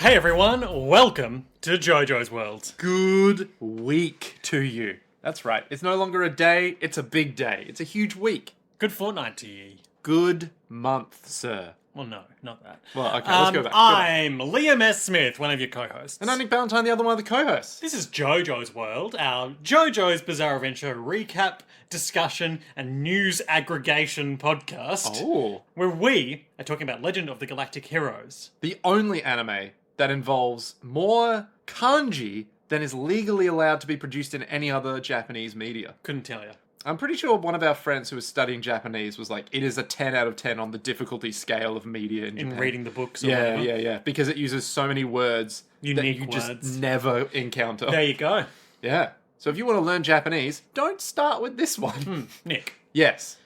Hey everyone, welcome to JoJo's World. Good week to you. That's right. It's no longer a day, it's a big day. It's a huge week. Good fortnight to ye. Good month, sir. Well, no, not that. Well, okay, let's go back. I'm Liam S. Smith, one of your co-hosts. And I'm Nick Ballantyne, the other one of the co-hosts. This is JoJo's World, our JoJo's Bizarre Adventure recap, discussion, and news aggregation podcast. Oh. Where we are talking about Legend of the Galactic Heroes. The only anime that involves more kanji than is legally allowed to be produced in any other Japanese media. Couldn't tell you. I'm pretty sure one of our friends who was studying Japanese was like, it is a 10 out of 10 on the difficulty scale of media in Japan. In reading the books or Yeah, whatever. yeah. Because it uses so many words that Unique you words. just never encounter. There you go. Yeah. So if you want to learn Japanese, don't start with this one. Nick, Yes.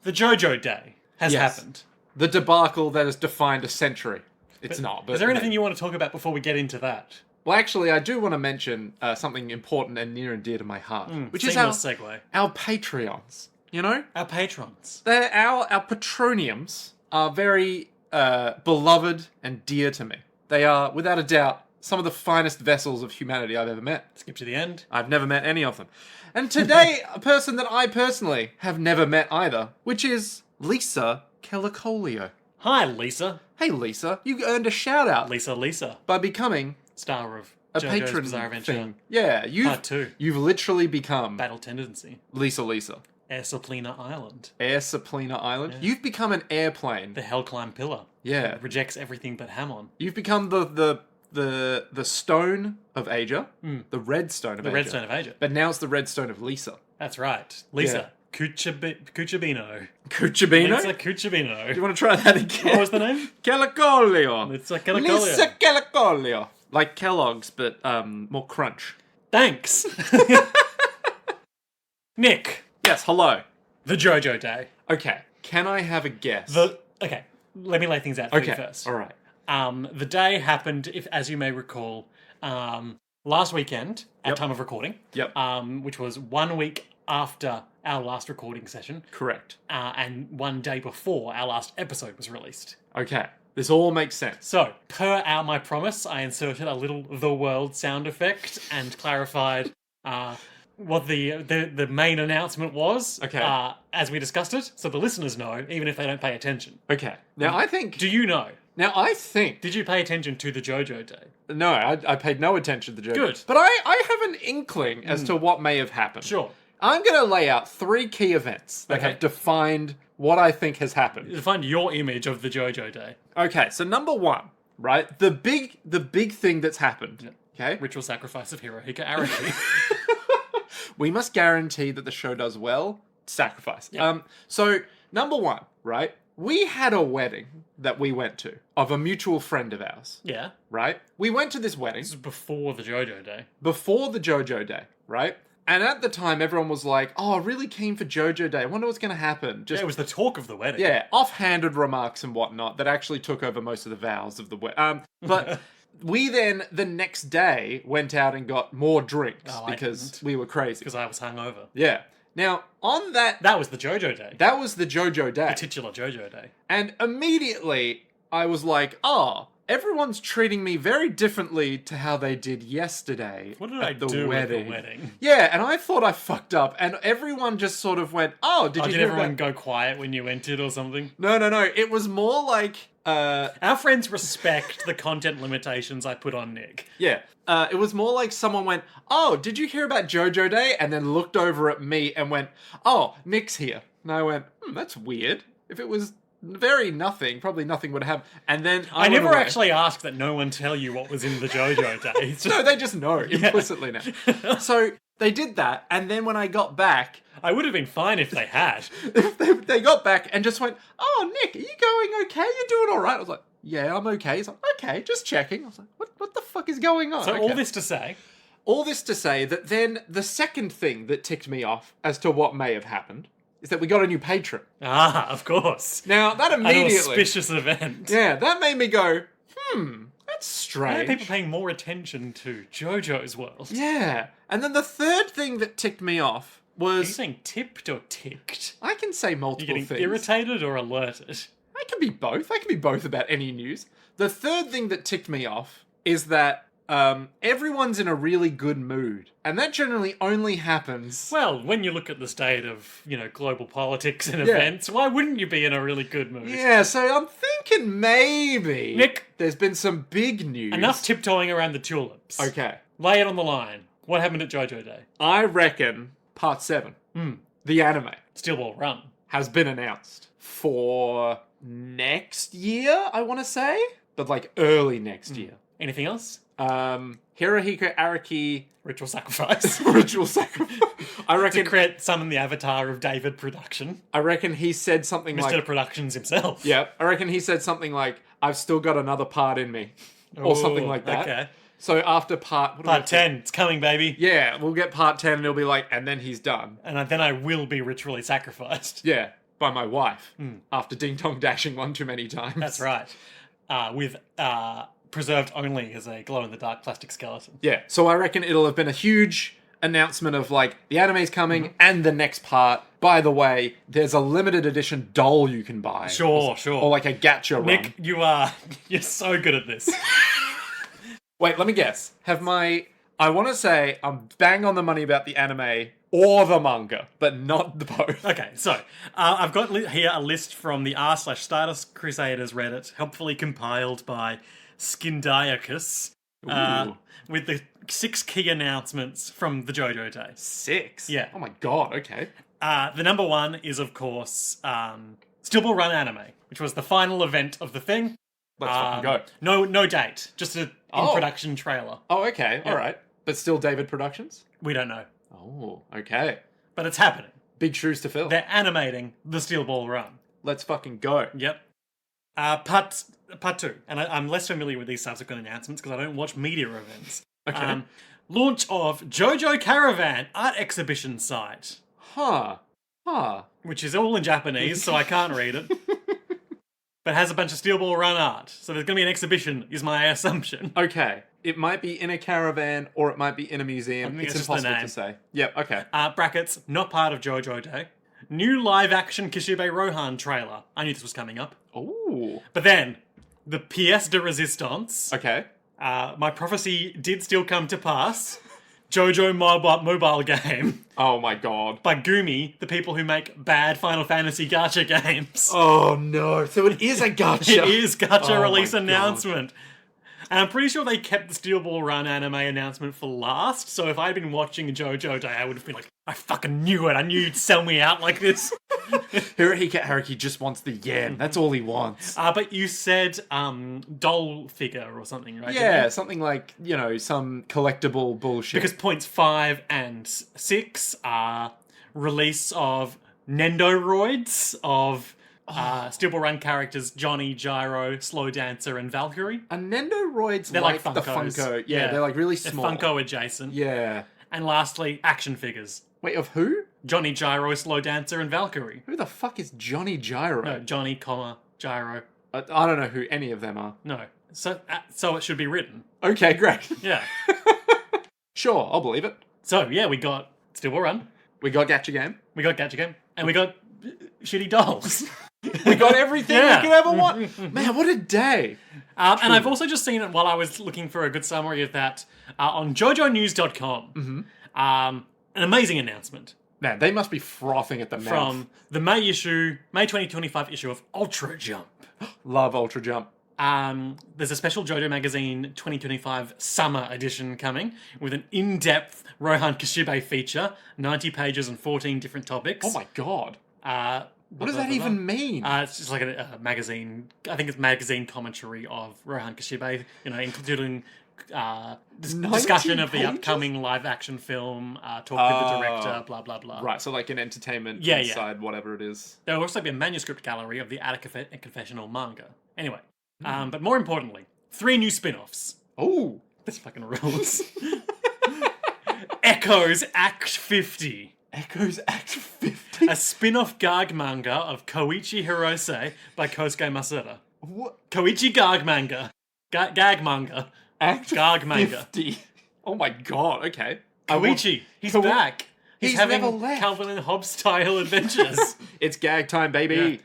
the JoJo Day has Yes. happened. The debacle that has defined a century. It's not, but... Is there anything you want to talk about before we get into that? Well, actually, I do want to mention something important and near and dear to my heart, which is Seamless segue. our Patreons. You know? Our patrons. They're our patroniums are very beloved and dear to me. They are, without a doubt, some of the finest vessels of humanity I've ever met. Skip to the end. I've never met any of them. And today, a person that I personally have never met either, which is Lisa Calicolio. Hi, Lisa. Hey, Lisa, you earned a shout-out Lisa. by becoming Star of a JoJo's patron Bizarre Adventure. thing. Yeah, Part 2. you've literally become Battle Tendency. Lisa. Airsoplina Island. Air Saplina Island. You've become an airplane. The Hellclimb Pillar. Yeah. It rejects everything but Hamon. You've become the stone of Asia. The red stone of The Asia. Redstone of Asia. But now it's the red stone of Lisa. That's right. Lisa. Cuchabino. Cuchabino? Lisa Cuchabino. Do you want to try that again? What was the name? Calicolio. Lisa Calicolio. Lisa Calicolio. Like Kellogg's, but more crunch. Thanks. Nick. Yes, hello. The JoJo Day. Okay, can I have a guess? Okay, let me lay things out for you first. All right. The day happened, as you may recall, last weekend at time of recording. Yep. Which was 1 week after our last recording session, Correct. and 1 day before our last episode was released. Okay, this all makes sense. So, per my promise, I inserted a little "the world" sound effect and clarified what the main announcement was. Okay. As we discussed it, so the listeners know, even if they don't pay attention. Okay, now I think... Do you know? Now I think... Did you pay attention to the JoJo Day? No, I paid no attention to the joke. Good. But I have an inkling as to what may have happened. Sure. I'm going to lay out 3 key events that Okay. have defined what I think has happened. Find your image of the JoJo Day, Okay, so number 1, right? The big thing that's happened. Okay? ritual sacrifice of Hirohiko Araki. We must guarantee that the show does well. Sacrifice. So, number 1, right? We had a wedding that we went to of a mutual friend of ours, Yeah, right? We went to this wedding this is before the JoJo Day. before the JoJo Day, right? And at the time, everyone was like, oh, really keen for JoJo Day. I wonder what's going to happen. Just Yeah, it was the talk of the wedding. Yeah, offhanded remarks and whatnot that actually took over most of the vows of the wedding. But we then, the next day, went out and got more drinks Oh, I because didn't. we were crazy. Because I was hungover. Yeah. Now, on that... That was the JoJo Day. That was the JoJo Day. Titular JoJo Day. And immediately, I was like, oh, everyone's treating me very differently to how they did yesterday What did at I the do wedding. at the wedding? Yeah, and I thought I fucked up, and everyone just sort of went, oh, did you Did hear everyone about... go quiet when you entered or something? No. It was more like... Our friends respect the content limitations I put on Nick. Yeah. It was more like someone went, oh, did you hear about JoJo Day? And then looked over at me and went, oh, Nick's here. And I went, that's weird. If it was very nothing, probably nothing would have. And then I went never away. actually asked that no one tell you what was in the JoJo Day. It's just- No, they just know implicitly now. So they did that. And then when I got back, I would have been fine if they had. they got back and just went, oh, Nick, are you going okay? You're doing all right? I was like, yeah, I'm okay. He's like, okay, just checking. I was like, what the fuck is going on? So Okay. all this to say that then the second thing that ticked me off as to what may have happened is that we got a new patron. of course. Now, that An immediately... auspicious event. Yeah, that made me go, that's Why are strange. people paying more attention to JoJo's World? Yeah. And then the third thing that ticked me off Are you was... saying tipped or ticked? I can say You're multiple getting things. irritated or alerted? I can could be both. That could be both about any news. The third thing that ticked me off is that everyone's in a really good mood. And that generally only happens... Well, when you look at the state of, global politics and events, why wouldn't you be in a really good mood? Yeah, so I'm thinking maybe... Nick, there's been some big news. enough tiptoeing around the tulips. Okay. Lay it on the line. What happened at JoJo Day? I reckon Part 7, the anime, Steel Ball Run. has been announced for next year, I want to say. But like early next year. Anything else? Hirohiko Araki... Ritual Sacrifice. Ritual Sacrifice. I reckon... to summon the avatar of David Production. I reckon he said something Mr. like... Productions himself. Yeah, I reckon he said something like, I've still got another part in me. Or something like that. Okay. So after part... Part 10, it's coming, baby. Yeah, we'll get part 10 and it'll be like, and then he's done. And then I will be ritually sacrificed. Yeah, by my wife. After ding-dong dashing one too many times. That's right. With preserved only as a glow-in-the-dark plastic skeleton. Yeah, so I reckon it'll have been a huge announcement of like, the anime's coming and the next part. By the way, there's a limited edition doll you can buy. Sure. Or like a gacha run. Nick, you're so good at this. Wait, let me guess. I want to say I'm bang on the money about the anime or the manga, but not the both. Okay, so I've got here a list from the r/Stardust Crusaders Reddit, helpfully compiled by Skindiacus, with the 6 key announcements from the JoJo Day. 6? Yeah. Oh my god, okay. The number one is, of course, Steel Ball Run anime, which was the final event of the thing. Let's fucking go. No date, just an in-production trailer. Oh, okay, alright. But still David Productions? We don't know. Oh, okay. But it's happening. Big shoes to fill. They're animating the Steel Ball Run. Let's fucking go. Yep. Part 2, and I'm less familiar with these subsequent announcements because I don't watch media events. Okay. Launch of JoJo Caravan art exhibition site. Huh. Which is all in Japanese, so I can't read it. But has a bunch of Steel Ball Run art. So there's going to be an exhibition, is my assumption. Okay. It might be in a caravan or it might be in a museum. think It's it's just the impossible name. to say. Yep, okay. Brackets, not part of JoJo Day. New live-action Kishibe Rohan trailer. I knew this was coming up. Ooh. But then, the pièce de résistance. Okay. My prophecy did still come to pass. JoJo mobile game. Oh my god. By Gumi, the people who make bad Final Fantasy gacha games. Oh no. So it is a gacha. It is gacha Oh release my God. announcement. And I'm pretty sure they kept the Steel Ball Run anime announcement for last, so if I'd been watching JoJo Day, I would have been like, I fucking knew it. I knew you'd sell me out like this. Hirohiko Araki just wants the yen. That's all he wants. But you said doll figure or something, right? Yeah, something like, some collectible bullshit. Because points 5 and 6 are release of Nendoroids of Steel Ball Run characters Johnny, Gyro, Slow Dancer, and Valkyrie. Are Nendoroids They're like like the Funkos. Funko? Yeah, they're like really They're small. Funko adjacent. Yeah. And lastly, action figures. Wait, of who? Johnny, Gyro, Slow Dancer, and Valkyrie. Who the fuck is Johnny Gyro? No, Johnny, Gyro. I don't know who any of them are. No. So it should be written. Okay, great. Yeah. Sure, I'll believe it. So, yeah, we got Steel Ball Run. We got Gacha Game. We got Gacha Game. And we got shitty dolls. We got everything Yeah. we could ever want. Man, what a day. And I've also just seen it while I was looking for a good summary of that on JoJoNews.com. An amazing announcement Man, they must be frothing at the mouth. from the May 2025 issue of Ultra Jump. Love Ultra Jump. There's a special JoJo Magazine 2025 summer edition coming with an in-depth Rohan Kishibe feature, 90 pages and 14 different topics. Oh my god. What does that even mean? It's just like a magazine. I think it's magazine commentary of Rohan Kishibe, including discussion of the pages? upcoming live-action film, talk with the director, blah, blah, blah. Right, so like an entertainment Yeah, inside whatever it is. There will also be a manuscript gallery of the Attica Confessional manga. Anyway, but more importantly, 3 new spin-offs. Oh. This fucking rules. Echoes Act 50. Echoes Act 50? A spin-off gag manga of Koichi Hirose by Kosuke Masura. What? Koichi gag manga. Gag manga. Act Gag manga. 50? Oh my god, okay. Koichi, he's Ko- back. He's He's having never left. Calvin and Hobbes style adventures. It's gag time, baby.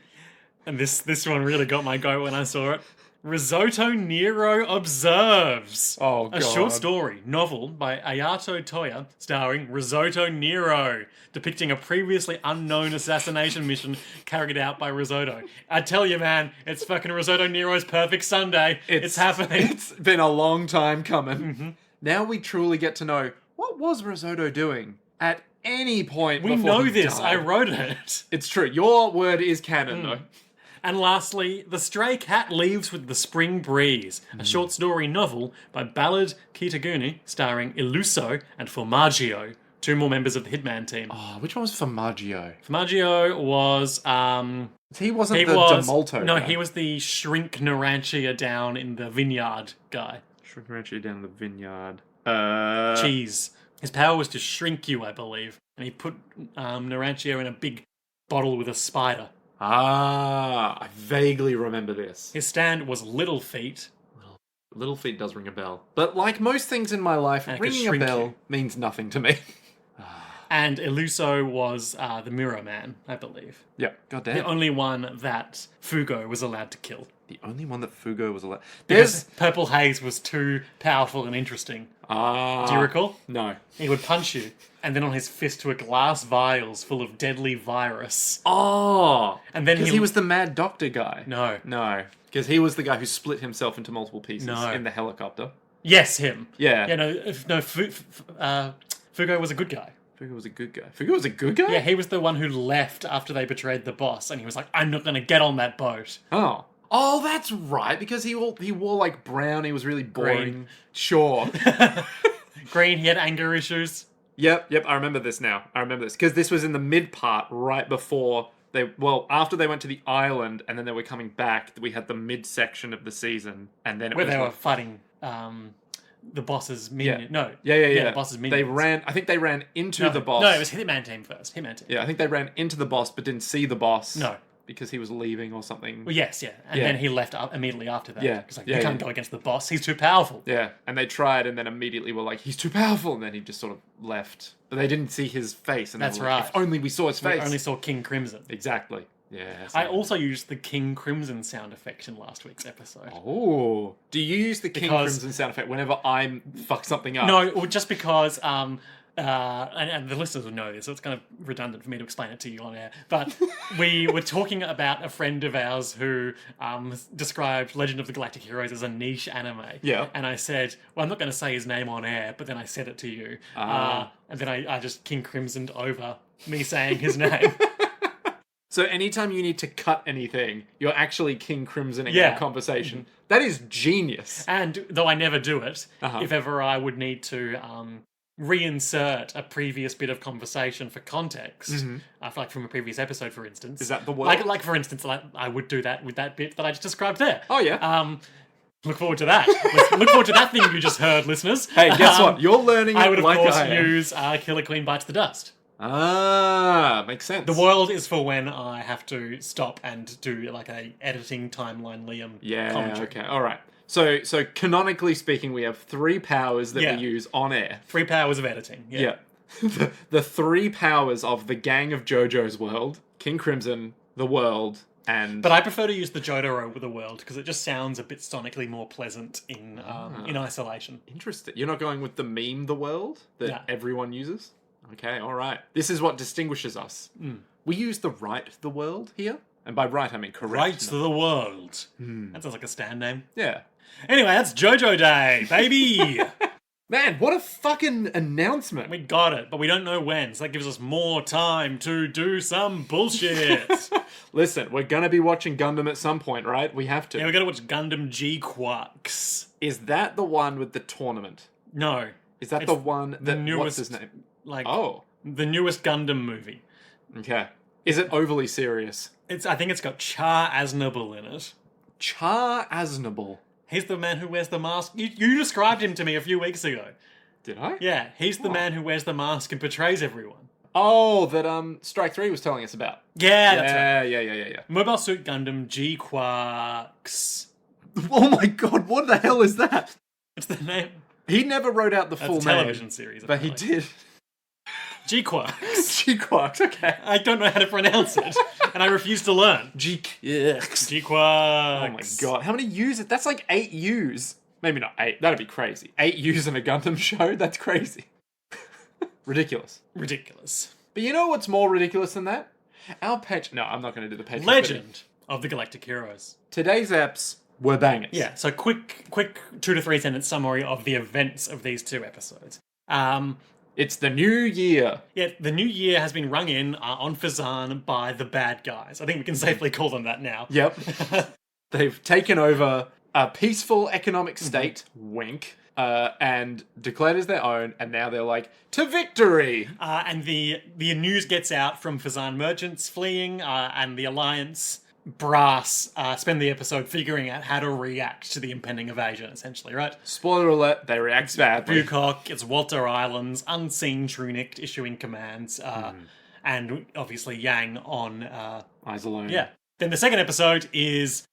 And this one really got my goat when I saw it. Risotto Nero Observes. Oh, A God. short story novel by Ayato Toya starring Risotto Nero, depicting a previously unknown assassination mission carried out by Risotto. I tell you, man, it's fucking Risotto Nero's Perfect Sunday. It's happening. It's been a long time coming. Now we truly get to know, what was Risotto doing at any point We before know he this. died? I wrote it. It's true. Your word is canon, though. And lastly, The Stray Cat Leaves with the Spring Breeze, a short story novel by Ballad Kitaguni, starring Illuso and Formaggio, two more members of the Hitman team. Oh, which one was Formaggio? Formaggio was, He wasn't he the was, Demolto no, guy. he was the shrink Narantia down in the vineyard guy. Shrink Rancher down the vineyard. Cheese. His power was to shrink you, I believe. And he put Narantia in a big bottle with a spider. Ah, I vaguely remember this. His stand was Little Feet. Little Feet does ring a bell. But like most things in my life, And it could ringing a shrink bell you. means nothing to me. And Illuso was the Mirror Man, I believe. Yeah, goddamn. The only one that Fugo was allowed to kill. The only one that Fugo was allowed. Because Purple Haze was too powerful and interesting. Ah. Do you recall? No. He would punch you, and then on his fist were glass vials full of deadly virus. Oh. And then Because he was the Mad Doctor guy. No. No. Because he was the guy who split himself into multiple pieces No. in the helicopter. Yes, him. Yeah. Yeah, Fugo was a good guy. Fugo was a good guy. Fugo was a good guy? Yeah, he was the one who left after they betrayed the boss, and he was like, I'm not going to get on that boat. Oh. Oh, that's right. Because he wore like brown. He was really boring. Green. Sure. Green, he had anger issues. Yep. I remember this now. I remember this. Because this was in the mid part right before after they went to the island and then they were coming back, we had the mid section of the season. And then it Where was they were like- fighting the boss's minion. Yeah. No. Yeah. The boss's minions. I think they ran into the boss. No, it was Hitman Team first. Hitman Team. Yeah, I think they ran into the boss but didn't see the boss. No. Because he was leaving or something. Well, yes, yeah. And Yeah. then he left immediately after that. Yeah. Because Yeah, you can't yeah. go against the boss. He's too powerful. Yeah, and they tried and then immediately were like, he's too powerful, and then he just sort of left. But they didn't see his face. And they That's were like, right. If only we saw his We face. only saw King Crimson. Exactly. Yeah. I also used the King Crimson sound effect in last week's episode. Oh. Do you use the King Because- Crimson sound effect whenever I fuck something up? No, well, just because, and the listeners will know this, so it's kind of redundant for me to explain it to you on air. But we were talking about a friend of ours who described Legend of the Galactic Heroes as a niche anime. Yeah. And I said, well, I'm not going to say his name on air, but then I said it to you. Ah. And then I just King Crimsoned over me saying his name. So anytime you need to cut anything, you're actually King Crimsoning Yeah. a conversation. That is genius. And though I never do it, Uh-huh. if ever I would need to reinsert a previous bit of conversation for context, like from a previous episode, for instance. Is that the word? Like for instance, I would do that with that bit that I just described there. Oh, yeah. Look forward to that. Look forward to that thing you just heard, listeners. Hey, guess what? You're learning I it would, of like course, I am. use Killer Queen Bites the Dust. Ah, makes sense. The world is for when I have to stop and do like a editing timeline Liam Yeah, commentary. okay, alright. So canonically speaking, we have 3 powers that Yeah. we use on air. 3 powers of editing. Yeah. the 3 powers of the gang of JoJo's world, King Crimson, the world, and... But I prefer to use the Jotaro with the world because it just sounds a bit sonically more pleasant in isolation. Interesting. You're not going with the meme, the world, that No. everyone uses? Okay, alright. This is what distinguishes us. We use the right, the world here. And by right, I mean correct. Right to no- the world. That sounds like a stand name. Yeah. Anyway, that's JoJo Day, baby! Man, what a fucking announcement. We got it, but we don't know when, so that gives us more time to do some bullshit. Listen, we're gonna be watching Gundam at some point, right? We have to. Yeah, we gotta watch Gundam G Quarks. Is that the one with the tournament? No. Is that It's the one that... the newest, What's his name? like, Oh. the newest Gundam movie. Okay. Is it overly serious? I think it's got Char Aznable in it. Char Aznable. He's the man who wears the mask. You described him to me a few weeks ago. Did I? Yeah, he's the man who wears the mask and betrays everyone. Oh, that Strike 3 was telling us about. Yeah, that's right. Yeah. Mobile Suit Gundam G Quarks. Oh my god, what the hell is that? What's the name? He never wrote out the That's full a television series. name. But he apparently. did. G-Quarks. G-Quarks, okay. I don't know how to pronounce it, and I refuse to learn. G-Quarks. G-Quarks. Oh my god, how many U's? That's like 8 U's. Maybe not 8, that'd be crazy. 8 U's in a Gundam show? That's crazy. Ridiculous. Ridiculous. But you know what's more ridiculous than that? Our page... No, I'm not going to do the page. Legend of the Galactic Heroes. Today's eps were bangers. Yeah, so quick 2 to 3 sentence summary of the events of these 2 episodes. It's the new year. Yeah, the new year has been rung in on Phezzan by the bad guys. I think we can safely call them that now. Yep. They've taken over a peaceful economic state, wink, and declared as their own, and now they're like, to victory! And the news gets out from Phezzan merchants fleeing, and the Alliance brass spend the episode figuring out how to react to the impending invasion, essentially, right? Spoiler alert, they react badly. Bukok, it's Walter Islands, unseen Trunicht issuing commands, and obviously Yang on... Iserlohn. Yeah. Then the second episode is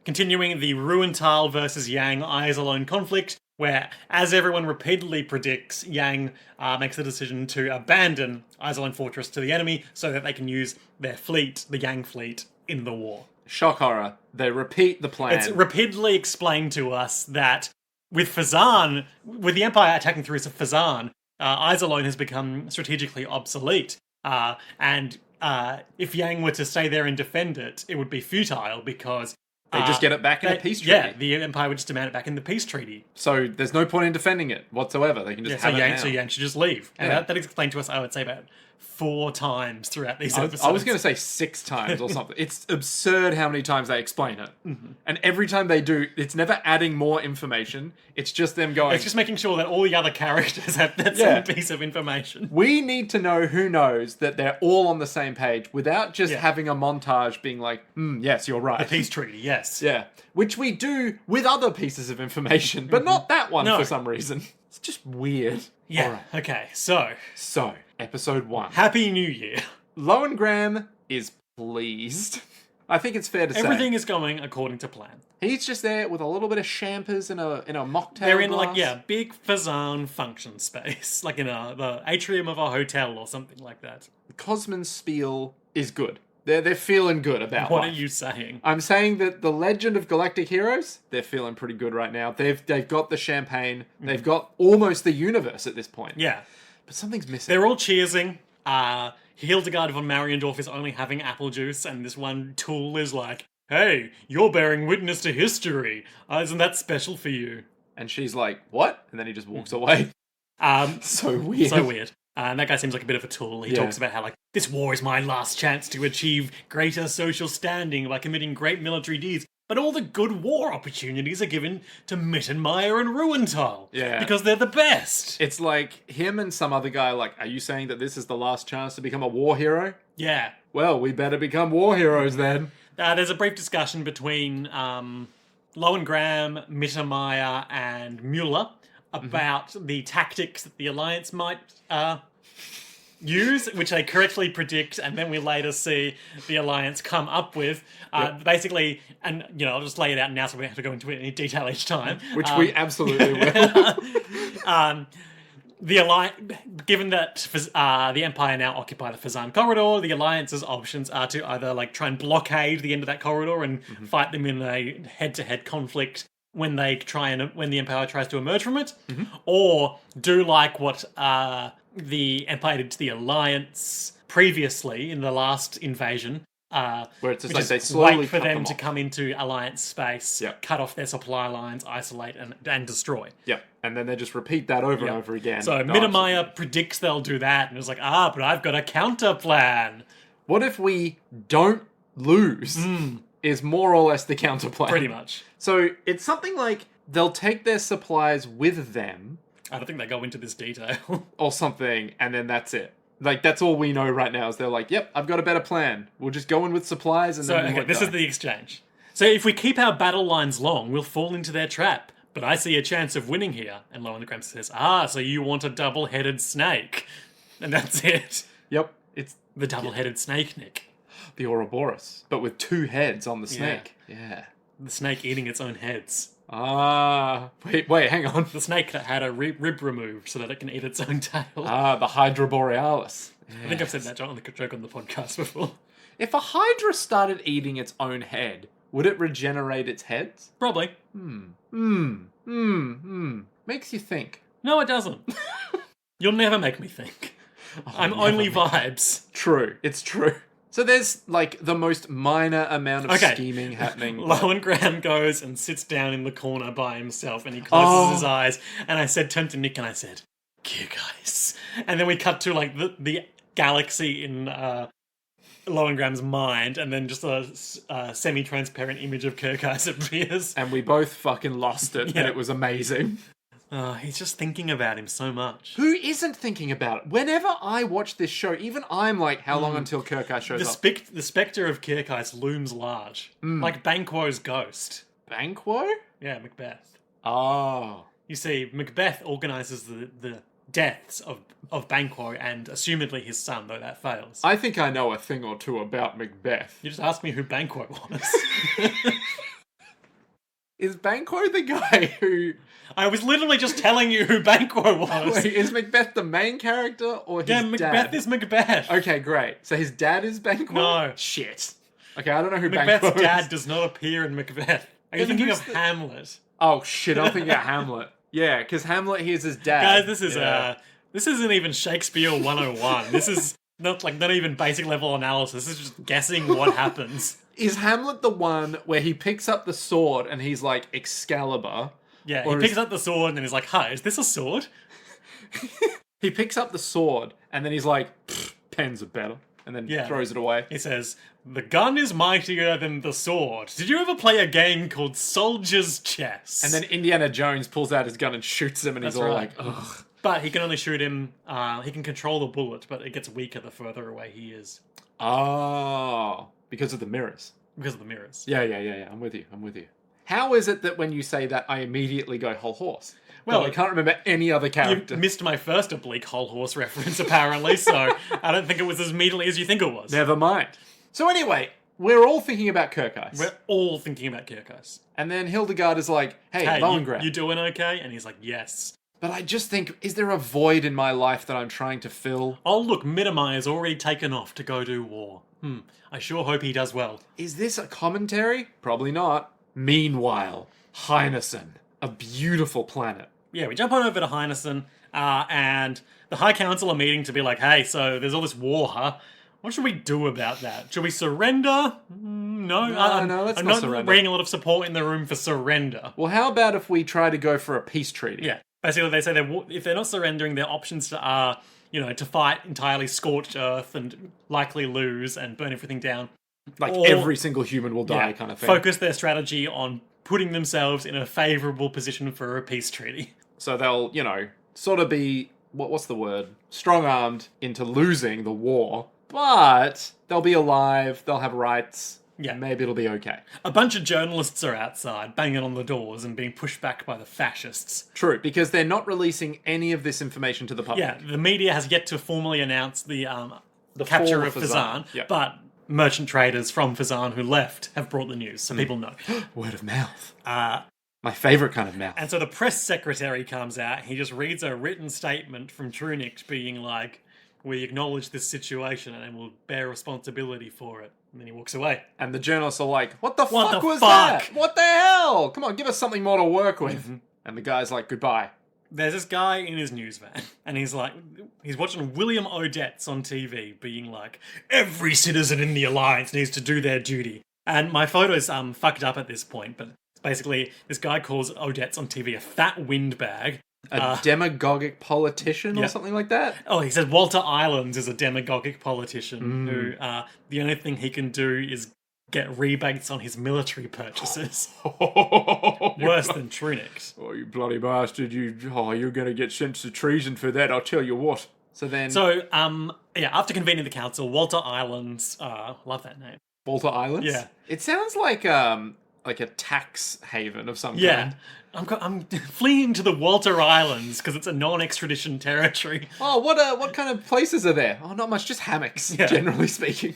continuing the Ruental versus Yang Iserlohn conflict, where, as everyone repeatedly predicts, Yang makes the decision to abandon Iserlohn Fortress to the enemy so that they can use their fleet, the Yang fleet, in the war. Shock horror. They repeat the plan. It's repeatedly explained to us that with Phezzan, with the Empire attacking through Phezzan, Iserlohn has become strategically obsolete. And if Yang were to stay there and defend it, it would be futile because... They just get it back in a peace treaty. Yeah, the Empire would just demand it back in the peace treaty. So there's no point in defending it whatsoever. They can just have it now. So Yang should just leave. And that is explained to us, I would say, about 4 times throughout these episodes. I was going to say 6 times or something. It's absurd how many times they explain it. Mm-hmm. And every time they do, it's never adding more information. It's just them going... It's just making sure that all the other characters have that same piece of information. We need to know who knows that they're all on the same page without just having a montage being like, yes, you're right. The peace treaty, yes. Yeah. Which we do with other pieces of information, but not that one for some reason. It's just weird. Yeah, right. Okay, so, episode 1. Happy New Year. Lowengram is pleased. I think it's fair to say. Everything is going according to plan. He's just there with a little bit of champers in a mocktail They're in glass. big Phezzan function space. Like in the atrium of a hotel or something like that. The Cosman's spiel is good. They're feeling good about What life. are you saying? I'm saying that the Legend of Galactic Heroes, they're feeling pretty good right now. They've got the champagne. They've got almost the universe at this point. Yeah. But something's missing. They're all cheersing. Hildegard von Mariendorf is only having apple juice, and this one tool is like, hey, you're bearing witness to history. Isn't that special for you? And she's like, what? And then he just walks away. So weird. So weird. And that guy seems like a bit of a tool. He talks about how, this war is my last chance to achieve greater social standing by committing great military deeds. But all the good war opportunities are given to Mittenmeyer and Ruental. Yeah. Because they're the best. It's like him and some other guy, are you saying that this is the last chance to become a war hero? Yeah. Well, we better become war heroes then. There's a brief discussion between Lowengram, Mittermeier, and Mueller about the tactics that the Alliance might use, which they correctly predict, and then we later see the Alliance come up with. Basically, and I'll just lay it out now so we don't have to go into it in any detail each time. Which we absolutely will. The Alliance, given that the Empire now occupy the Phezzan corridor, the Alliance's options are to either try and blockade the end of that corridor and fight them in a head-to-head conflict when the Empire tries to emerge from it, or do what the Empire did to the Alliance previously in the last invasion. Where it's just they slowly wait for cut them to off. come into Alliance space, cut off their supply lines, isolate and destroy. Yep. And then they just repeat that over and over again. So Mittermeier predicts they'll do that, and it's like, but I've got a counter plan. What if we don't lose? Is more or less the counter plan. Pretty much. So it's something like they'll take their supplies with them. I don't think they go into this detail. Or something, and then that's it. That's all we know right now is they're like, yep, I've got a better plan. We'll just go in with supplies and then this is the exchange. So if we keep our battle lines long, we'll fall into their trap. But I see a chance of winning here. And Lowengram says, so you want a double-headed snake. And that's it. Yep. It's the double-headed snake, Nick. The Ouroboros, but with 2 heads on the snake. Yeah. The snake eating its own heads. Wait, hang on. The snake that had a rib removed so that it can eat its own tail. The Hydra Borealis. I think I've said that joke on the podcast before. If a Hydra started eating its own head, would it regenerate its heads? Probably. Makes you think. No, it doesn't. You'll never make me think. I'm only vibes. True, it's true. So there's, like, the most minor amount of scheming happening. Lowengram goes and sits down in the corner by himself, and he closes his eyes, and I turned to Nick and I said, Kirkais. And then we cut to, like, the galaxy in Lowengram's mind, and then just a semi-transparent image of Kirkais appears. And we both fucking lost it, and it was amazing. He's just thinking about him so much. Who isn't thinking about it? Whenever I watch this show, even I'm like, how long until Kirkais shows up? The spectre of Kirkais looms large. Like Banquo's ghost. Banquo? Yeah, Macbeth. Oh. You see, Macbeth organises the deaths of Banquo and assumedly his son, though that fails. I think I know a thing or two about Macbeth. You just asked me who Banquo was. Is Banquo the guy who... I was literally just telling you who Banquo was. Wait, is Macbeth the main character or his dad? Yeah, Macbeth is Macbeth. Okay, great. So his dad is Banquo? No. Shit. Okay, I don't know who Macbeth's Banquo is. dad does not appear in Macbeth. Are you thinking of Hamlet? Oh, shit, I'm thinking of Hamlet. Yeah, because Hamlet here's his dad. Guys, this isn't even Shakespeare 101. This is not even basic level analysis. This is just guessing what happens. Is Hamlet the one where he picks up the sword and he's like Excalibur? Yeah, he picks up the sword and then he's like, hi, is this a sword? He picks up the sword and then he's like, pens are better. And then throws it away. He says, the gun is mightier than the sword. Did you ever play a game called Soldier's Chess? And then Indiana Jones pulls out his gun and shoots him and he's all like, ugh. But he can only shoot him, he can control the bullet, but it gets weaker the further away he is. Oh, because of the mirrors. Because of the mirrors. Yeah. I'm with you. How is it that when you say that, I immediately go whole horse? Well, I can't remember any other character. You missed my first oblique whole horse reference, apparently, so I don't think it was as immediately as you think it was. Never mind. So anyway, we're all thinking about Kirkais. We're all thinking about Kirkais. And then Hildegard is like, hey Lowengram. You doing okay? And he's like, yes. But I just think, is there a void in my life that I'm trying to fill? Oh, look, Midamai's already taken off to go do war. I sure hope he does well. Is this a commentary? Probably not. Meanwhile, Heinessen, a beautiful planet. Yeah, we jump on over to Heinessen, and the High Council are meeting to be like, hey, so there's all this war, huh? What should we do about that? Should we surrender? No, let's I'm not not surrender. reading a lot of support in the room for surrender. Well, how about if we try to go for a peace treaty? Yeah, basically they say if they're not surrendering, their options are, to fight entirely scorched earth and likely lose and burn everything down. Like every single human will die kind of thing. Focus their strategy on putting themselves in a favourable position for a peace treaty. So they'll, sort of be, what's the word? Strong-armed into losing the war, but they'll be alive, they'll have rights, maybe it'll be okay. A bunch of journalists are outside, banging on the doors and being pushed back by the fascists. True, because they're not releasing any of this information to the public. Yeah, the media has yet to formally announce the capture of Phezzan, but merchant traders from Phezzan who left have brought the news, so people know. Word of mouth. My favourite kind of mouth. And so the press secretary comes out, he just reads a written statement from Trunicht being like, we acknowledge this situation and we'll bear responsibility for it. And then he walks away. And the journalists are like, what the fuck was that? What the hell? Come on, give us something more to work with. Mm-hmm. And the guy's like, goodbye. There's this guy in his news van, and he's watching William Odets on TV being like, every citizen in the Alliance needs to do their duty. And my photo's fucked up at this point, but basically this guy calls Odets on TV a fat windbag. A demagogic politician or something like that? Oh, he said Walter Islands is a demagogic politician who the only thing he can do is get rebates on his military purchases. Worse than Trunicht. Oh, you bloody bastard. You're going to get sentenced to treason for that, I'll tell you what. After convening the council, Walter Islands, love that name. Walter Islands? Yeah. It sounds like a tax haven of some kind. Yeah. I'm fleeing to the Walter Islands because it's a non-extradition territory. Oh, what kind of places are there? Oh, not much, just hammocks, generally speaking.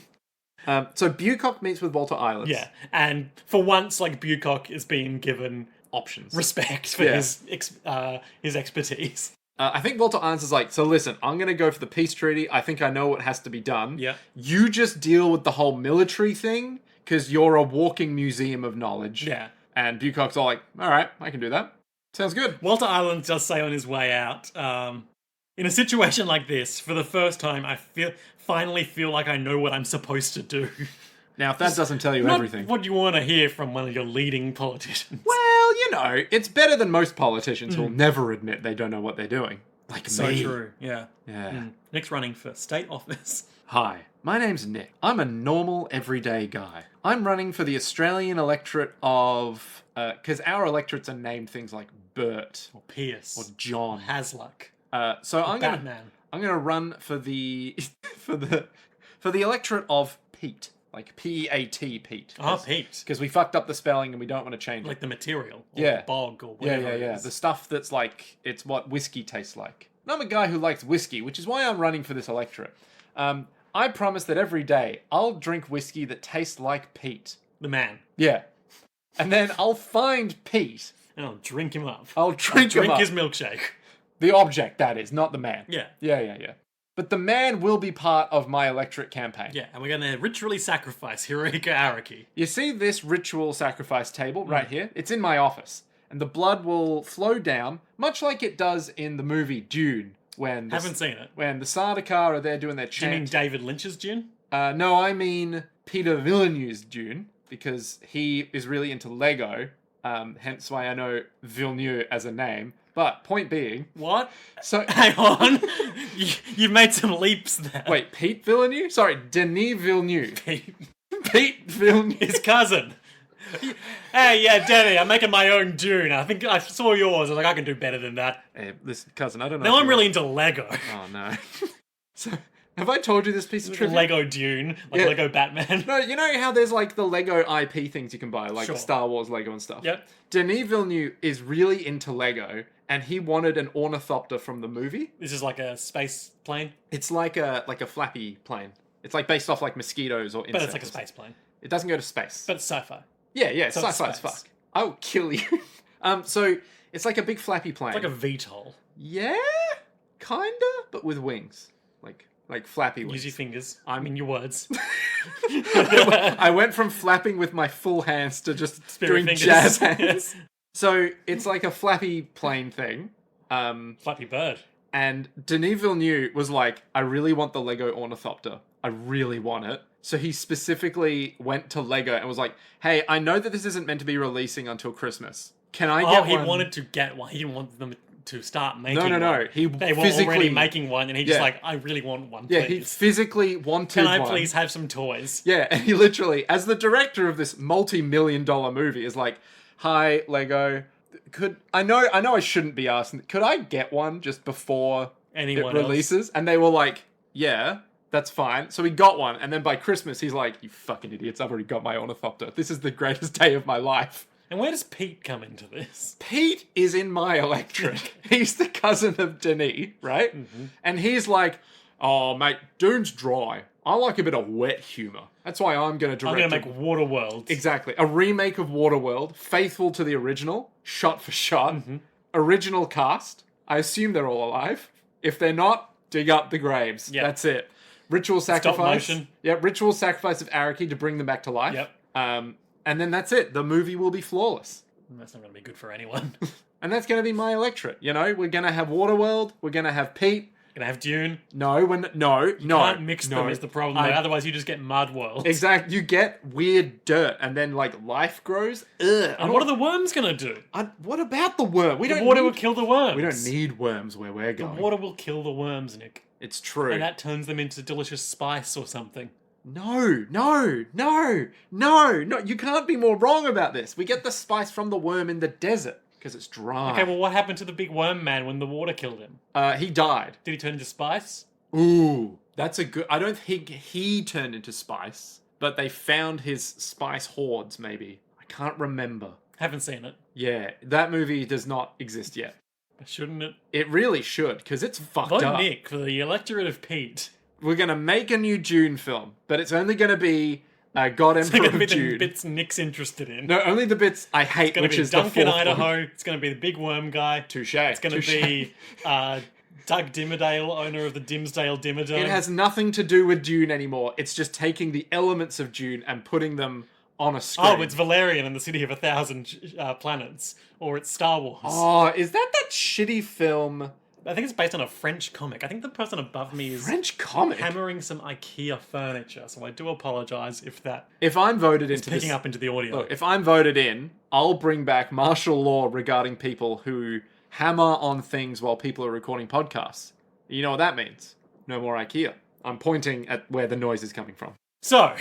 So Bucock meets with Walter Islands. Yeah, and for once, like, Bucock is being given Options. respect for his expertise. I think Walter Islands is like, so listen, I'm going to go for the peace treaty. I think I know what has to be done. Yeah. You just deal with the whole military thing, because you're a walking museum of knowledge. Yeah. And Bucock's all like, all right, I can do that. Sounds good. Walter Island does say on his way out, in a situation like this, for the first time, I finally feel like I know what I'm supposed to do. Now, if that doesn't tell you Not everything. what you want to hear from one of your leading politicians. Well, you know, it's better than most politicians who'll never admit they don't know what they're doing. Like So me. true, yeah. Yeah. Nick's running for state office. Hi, my name's Nick. I'm a normal, everyday guy. I'm running for the Australian electorate of... Because our electorates are named things like Bert Or Pierce. or John. Hasluck. So I'm gonna Batman. run for the for the electorate of Pete, like P-E-A-T, Pete. Oh, Pete. Because we fucked up the spelling and we don't want to change Like it. the material. Or Yeah. the bog or Yeah, whatever yeah, it yeah. is. The stuff that's like, it's what whiskey tastes like. And I'm a guy who likes whiskey, which is why I'm running for this electorate. I promise that every day I'll drink whiskey that tastes like Pete. The man. Yeah. And then I'll find Pete. And I'll drink him up. I'll drink him up. his milkshake. The object, that is, not the man. Yeah. Yeah. But the man will be part of my electorate campaign. Yeah, and we're going to ritually sacrifice Hirohiko Araki. You see this ritual sacrifice table right here? It's in my office. And the blood will flow down, much like it does in the movie Dune. Haven't seen it. When the Sardaukar are there doing their Do you mean chant. David Lynch's Dune? No, I mean Peter Villeneuve's Dune, because he is really into Lego, hence why I know Villeneuve as a name. But point being... What? So Hang on. You've made some leaps there. Wait, Pete Villeneuve? Sorry, Denis Villeneuve. Pete. Pete Villeneuve. His cousin. Hey, yeah, Danny, I'm making my own Dune. I think I saw yours. I was like, I can do better than that. Hey, listen, cousin, I don't know. Now if I'm you really into Lego. Oh, no. So, have I told you this piece of trivia? Lego Dune, like Yeah. Lego Batman. No, you know how there's like the Lego IP things you can buy, like Sure. Star Wars Lego and stuff? Yep. Denis Villeneuve is really into Lego, and he wanted an ornithopter from the movie. This is like a space plane, It's like a flappy plane. It's like based off like mosquitoes or insects. but it's like a space plane. It doesn't go to space. But it's sci-fi. Yeah, it's So it's sci-fi as space. fuck. I will kill you. So it's like a big flappy plane. It's like a VTOL. Yeah, kinda, but with wings, like flappy wings. Use your fingers. I mean your words. I went from flapping with my full hands to just Spirit doing fingers. jazz hands. Yes. So it's like a flappy plane thing. Flappy bird. And Denis Villeneuve was like, I really want the Lego ornithopter. I really want it. So he specifically went to Lego and was like, hey, I know that this isn't meant to be releasing until Christmas. Can I get He one? wanted to get one. He didn't want them to start making No. one. He They were physically already making one, and he just Yeah. like, I really want one, Yeah, please. he physically wanted Can I one. please have some toys? Yeah, and he literally, as the director of this multi-million-dollar movie, is like, "Hi, Lego. I know I shouldn't be asking. Could I get one just before Anyone it else? releases?" And they were like, "Yeah, that's fine." So he got one, and then by Christmas, he's like, "You fucking idiots! I've already got my ornithopter. This is the greatest day of my life." And where does Pete come into this? Pete is in my electorate. He's the cousin of Denis, right? Mm-hmm. And he's like, "Oh, mate, Dune's dry. I like a bit of wet humor. That's why I'm going to direct I'm going to make Waterworld. Exactly. A remake of Waterworld, faithful to the original, shot for shot. Mm-hmm. Original cast. I assume they're all alive. If they're not, dig up the graves. Yep. That's it. Ritual sacrifice. motion. Yeah, ritual sacrifice of Araki to bring them back to life. Yep. And then that's it. The movie will be flawless. That's not going to be good for anyone. And that's going to be my electorate. You know, we're going to have Waterworld. We're going to have Pete. Going to have Dune. No. Can't mix them is the problem. I- though. Otherwise, you just get Mud World. Exactly. You get weird dirt, and then like life grows. Ugh. And what are the worms going to do? What about the worm? We The don't water need, will kill the worms. We don't need worms where we're The going. water will kill the worms, Nick. It's true. And that turns them into delicious spice or something. No. You can't be more wrong about this. We get the spice from the worm in the desert because it's dry. Okay, well, what happened to the big worm man when the water killed him? He died. Did he turn into spice? Ooh, that's a good. I don't think he turned into spice, but they found his spice hordes. Maybe I can't remember. Haven't seen it. Yeah, that movie does not exist yet. Shouldn't it? It really should because it's fucked Vote up. Nick for the electorate of Pete. we're gonna make a new Dune film, but it's only gonna be God It's Emperor going to of be the Dune. bits Nick's interested in. No, only the bits I hate, It's going which to be is Duncan, the fourth Idaho. one. It's going to be the big worm guy. Touche. It's going to be Doug Dimmerdale, owner of the Dimsdale Dimmerdome. It has nothing to do with Dune anymore. It's just taking the elements of Dune and putting them on a screen. Oh, it's Valerian and the City of 1,000 Planets. Or it's Star Wars. Oh, is that shitty film? I think it's based on a French comic. I think the person above me is French comic? hammering some IKEA furniture, so I do apologise if that If I'm voted is into picking this... up into the audio. Look, if I'm voted in, I'll bring back martial law regarding people who hammer on things while people are recording podcasts. You know what that means? No more IKEA. I'm pointing at where the noise is coming from. So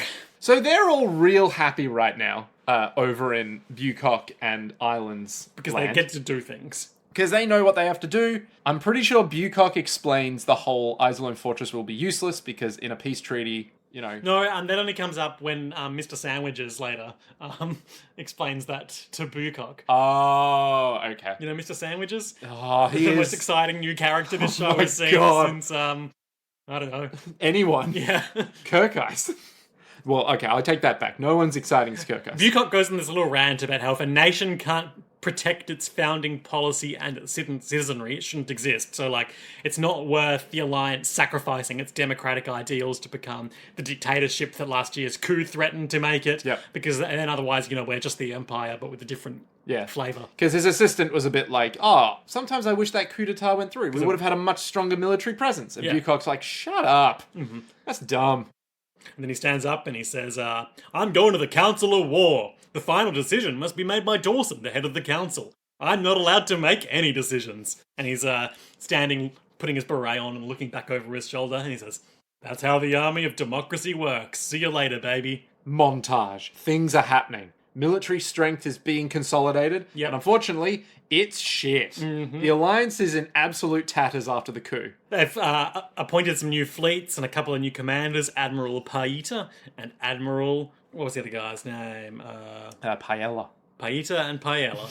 they're all real happy right now over in Bucock and Islands because land. they get to do things. Because they know what they have to do. I'm pretty sure Bucock explains the whole Iserlohn Fortress will be useless because in a peace treaty, you know... No, and that only comes up when Mr. Sandwiches later explains that to Bucock. Oh, okay. You know Mr. Sandwiches? Oh, He's he the is... most exciting new character this show my has seen God. since, I don't know. Anyone. Yeah. Kirkheis. Well, okay, I'll take that back. No one's exciting as Kirkheis. Bucock goes on this little rant about how if a nation can't protect its founding policy and its citizenry, it shouldn't exist. So, like, it's not worth the Alliance sacrificing its democratic ideals to become the dictatorship that last year's coup threatened to make it. Yep. Because then otherwise, we're just the Empire, but with a different flavour. Because his assistant was a bit like, sometimes I wish that coup d'etat went through. We would have had a much stronger military presence. And Bucock's like, shut up. Mm-hmm. That's dumb. And then he stands up and he says, I'm going to the Council of War. The final decision must be made by Dawson, the head of the council. I'm not allowed to make any decisions. And he's standing, putting his beret on and looking back over his shoulder, and he says, that's how the army of democracy works. See you later, baby. Montage. Things are happening. Military strength is being consolidated. Yep. And unfortunately, it's shit. Mm-hmm. The Alliance is in absolute tatters after the coup. They've appointed some new fleets and a couple of new commanders, Admiral Paita and Admiral... What was the other guy's name? Paella. Paita and Paella.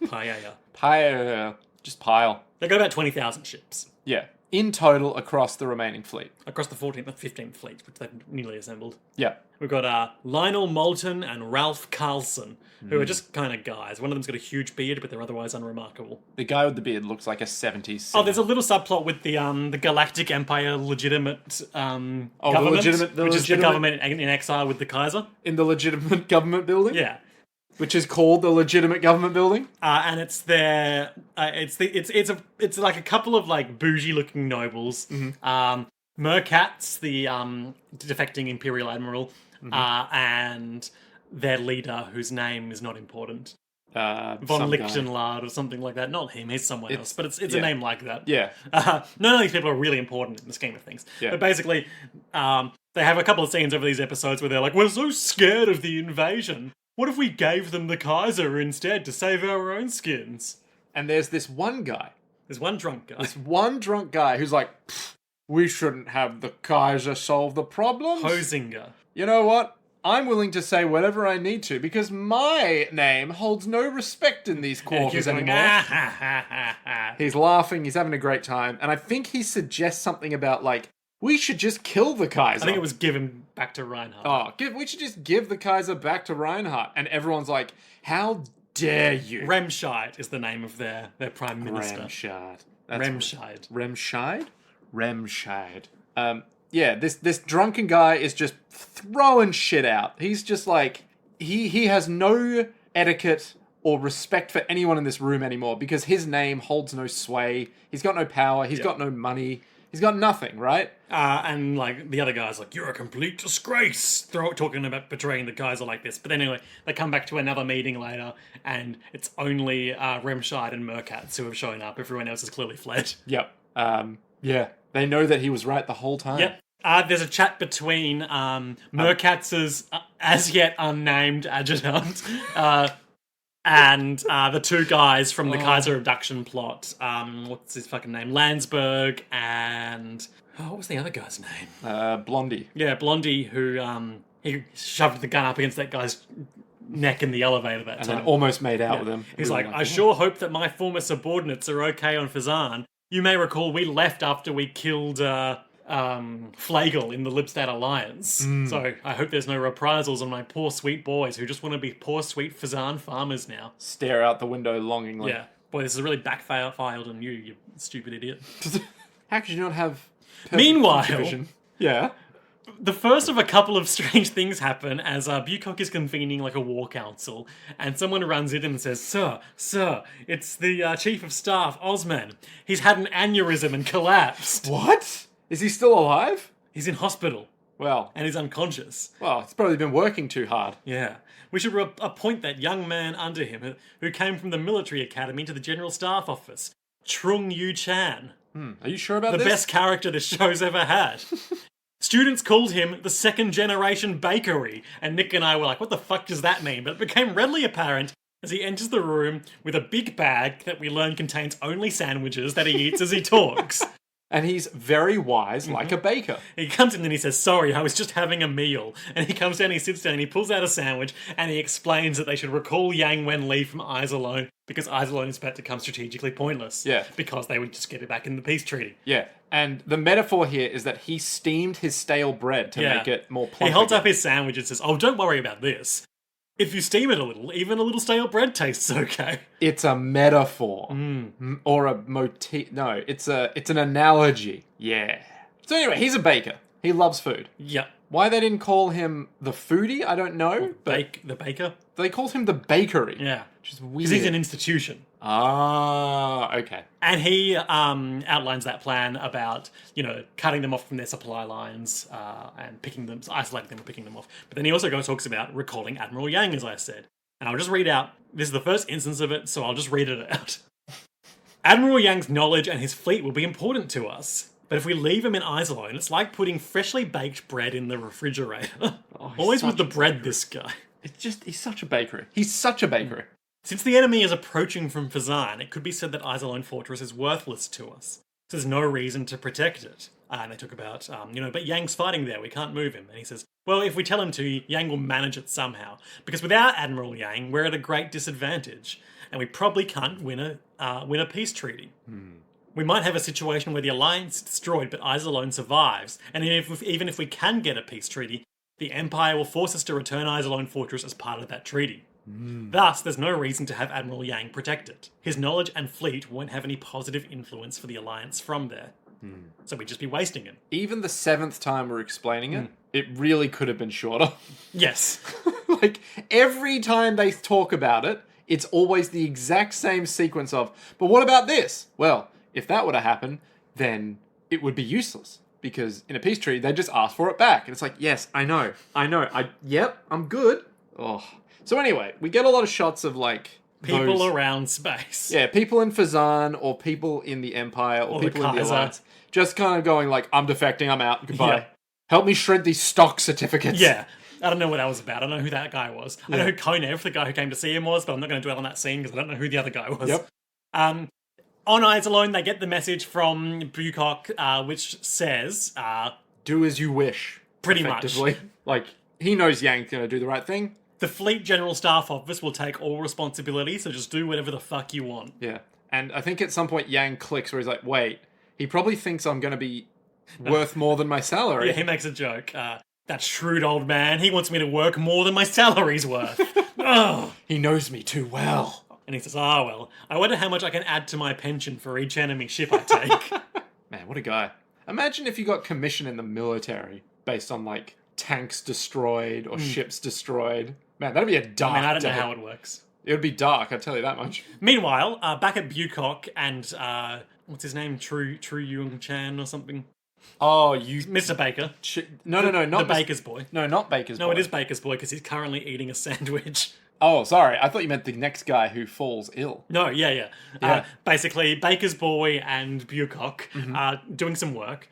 Paella. Paella. Just pile. They've got about 20,000 ships. Yeah. In total across the remaining fleet. Across the 14th and 15th fleet, which they've newly assembled. Yeah. We've got Lionel Moulton and Ralph Carlson, who are just kind of guys. One of them's got a huge beard, but they're otherwise unremarkable. The guy with the beard looks like a 70s singer. Oh, there's a little subplot with the Galactic Empire legitimate government, which is the government in exile with the Kaiser. In the legitimate government building? Yeah. Which is called the legitimate government building? And it's their... it's like a couple of like bougie-looking nobles. Mm-hmm. Merkatz, the defecting Imperial Admiral, and their leader, whose name is not important. Von Lichtenlard or something like that. Not him, he's someone else. But it's a name like that. Yeah. None of these people are really important in the scheme of things. Yeah. But basically, they have a couple of scenes over these episodes where they're like, we're so scared of the invasion. What if we gave them the Kaiser instead to save our own skins? And there's this one guy. There's one drunk guy. Who's like, we shouldn't have the Kaiser solve the problems. Hosinger. You know what? I'm willing to say whatever I need to because my name holds no respect in these quarters anymore. He's laughing. He's having a great time. And I think he suggests something about like, we should just kill the Kaiser. I think it was given back to Reinhardt. We should just give the Kaiser back to Reinhardt. And everyone's like, how dare you? Remscheid is the name of their prime minister. Remscheid. Remscheid? Remscheid. Yeah, this drunken guy is just throwing shit out. He's just like, he has no etiquette or respect for anyone in this room anymore because his name holds no sway. He's got no power. He's got no money. He's got nothing, right? And like the other guy's like, you're a complete disgrace. Talking about betraying the Kaiser like this. But anyway, they come back to another meeting later, and it's only Remscheid and Merkatz who have shown up. Everyone else has clearly fled. Yep. Yeah. They know that he was right the whole time. Yep. There's a chat between Merkatz's as yet unnamed adjutant and the two guys from the Kaiser abduction plot. What's his fucking name? Landsberg and... what was the other guy's name? Blondie. Yeah, Blondie, who he shoved the gun up against that guy's neck in the elevator that time. And then almost made out with him. He's like, I sure hope that my former subordinates are okay on Phezzan. You may recall we left after we killed Flagle in the Lipstadt Alliance. So I hope there's no reprisals on my poor sweet boys who just want to be poor sweet Phezzan farmers now. Stare out the window longingly. Yeah. Boy, this is really backfired on you stupid idiot. How could you not have Meanwhile, vision? Yeah. the first of a couple of strange things happen as Bucock is convening like a war council, and someone runs in and says, Sir, it's the Chief of Staff, Osman. He's had an aneurysm and collapsed. What? Is he still alive? He's in hospital, Well, and he's unconscious. it's probably been working too hard. Yeah. We should appoint that young man under him who came from the military academy to the General Staff Office. Trung Yu Chan. Are you sure about The this? best character this show's ever had. Students called him the second generation bakery, and Nick and I were like, what the fuck does that mean? But it became readily apparent as he enters the room with a big bag that we learn contains only sandwiches that he eats as he talks. And he's very wise, like a baker. He comes in and he says, sorry, I was just having a meal. And he comes down, he sits down, he pulls out a sandwich, and he explains that they should recall Yang Wen-Li from Iserlohn because Iserlohn is about to become strategically pointless. Yeah. Because they would just get it back in the peace treaty. Yeah, and the metaphor here is that he steamed his stale bread to make it more plump. He holds again. up his sandwich and says, oh, don't worry about this. If you steam it a little, even a little stale bread tastes okay. It's a metaphor. Or a motif. No, it's an analogy. Yeah. So anyway, he's a baker. He loves food. Yep. Why they didn't call him the foodie, I don't know. But The baker? they called him the bakery. Yeah. Which is weird. Because he's an institution. Ah, okay. And he outlines that plan about, cutting them off from their supply lines and isolating them and picking them off. But then he also talks about recalling Admiral Yang, as I said. And I'll just read out, this is the first instance of it, so I'll just read it out. Admiral Yang's knowledge and his fleet will be important to us. But if we leave him in Iserlohn, it's like putting freshly baked bread in the refrigerator. Always with the bread, this guy. He's such a bakery. He's such a bakery. Since the enemy is approaching from Phezzan, it could be said that Iserlohn Fortress is worthless to us. So there's no reason to protect it. And they talk about, but Yang's fighting there, we can't move him. And he says, well, if we tell him to, Yang will manage it somehow. Because without Admiral Yang, we're at a great disadvantage. And we probably can't win a peace treaty. We might have a situation where the alliance is destroyed, but Iserlohn survives. And even if we can get a peace treaty, the Empire will force us to return Iserlohn Fortress as part of that treaty. Thus, there's no reason to have Admiral Yang protect it. His knowledge and fleet won't have any positive influence for the Alliance from there. So we'd just be wasting it. Even the 7th time we're explaining it, it really could have been shorter. Yes. Like, every time they talk about it, it's always the exact same sequence of, but what about this? Well, if that were to happen, then it would be useless. Because in a peace treaty, they just ask for it back. And it's like, yes, I know. Yep, I'm good. Oh. So anyway, we get a lot of shots of, like, People around space. Yeah, people in Phezzan, or people in the Empire, or people in the Alliance. Just kind of going like, I'm defecting, I'm out, goodbye. Yeah. Help me shred these stock certificates. Yeah. I don't know what that was about. I don't know who that guy was. I know who Konev, the guy who came to see him, was, but I'm not going to dwell on that scene because I don't know who the other guy was. Yep. On Iserlohn, they get the message from Bucock, which says... do as you wish. Pretty much. Like, he knows Yang's going to do the right thing. The Fleet General Staff Office will take all responsibility, so just do whatever the fuck you want. Yeah. And I think at some point Yang clicks where he's like, wait, he probably thinks I'm going to be worth more than my salary. Yeah, he makes a joke. That shrewd old man, he wants me to work more than my salary's worth. Oh. He knows me too well. And he says, well, I wonder how much I can add to my pension for each enemy ship I take. Man, what a guy. Imagine if you got commission in the military based on, like, tanks destroyed or ships destroyed. Man, that'd be a dark I don't day. know how it works. It would be dark, I'll tell you that much. Meanwhile, back at Bucock and, what's his name? True Yung Chan or something? Oh, you... Mr. Baker. No, not... The Baker's boy. No, not Baker's boy. No, it is Baker's boy because he's currently eating a sandwich. Oh, sorry. I thought you meant the next guy who falls ill. No, yeah. Basically, Baker's boy and Bucock are doing some work,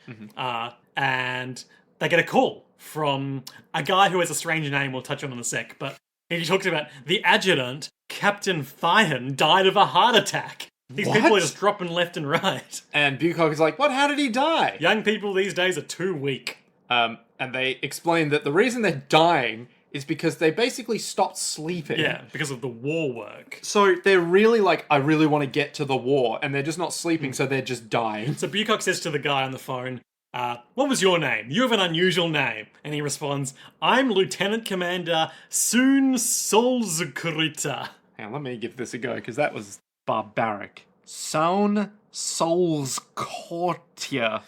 and they get a call from a guy who has a strange name we'll touch on in a sec, but he talks about the adjutant, Captain Phezzan, died of a heart attack. These people are just dropping left and right. And Bucock is like, what? How did he die? Young people these days are too weak. And they explain that the reason they're dying is because they basically stopped sleeping. Yeah, because of the war work. So they're really like, I really want to get to the war, and they're just not sleeping, so they're just dying. So Bucock says to the guy on the phone, What was your name? You have an unusual name. And he responds, I'm Lieutenant Commander Soon Solzkrita. Hang on, let me give this a go, because that was barbaric. Soun Solzkortia.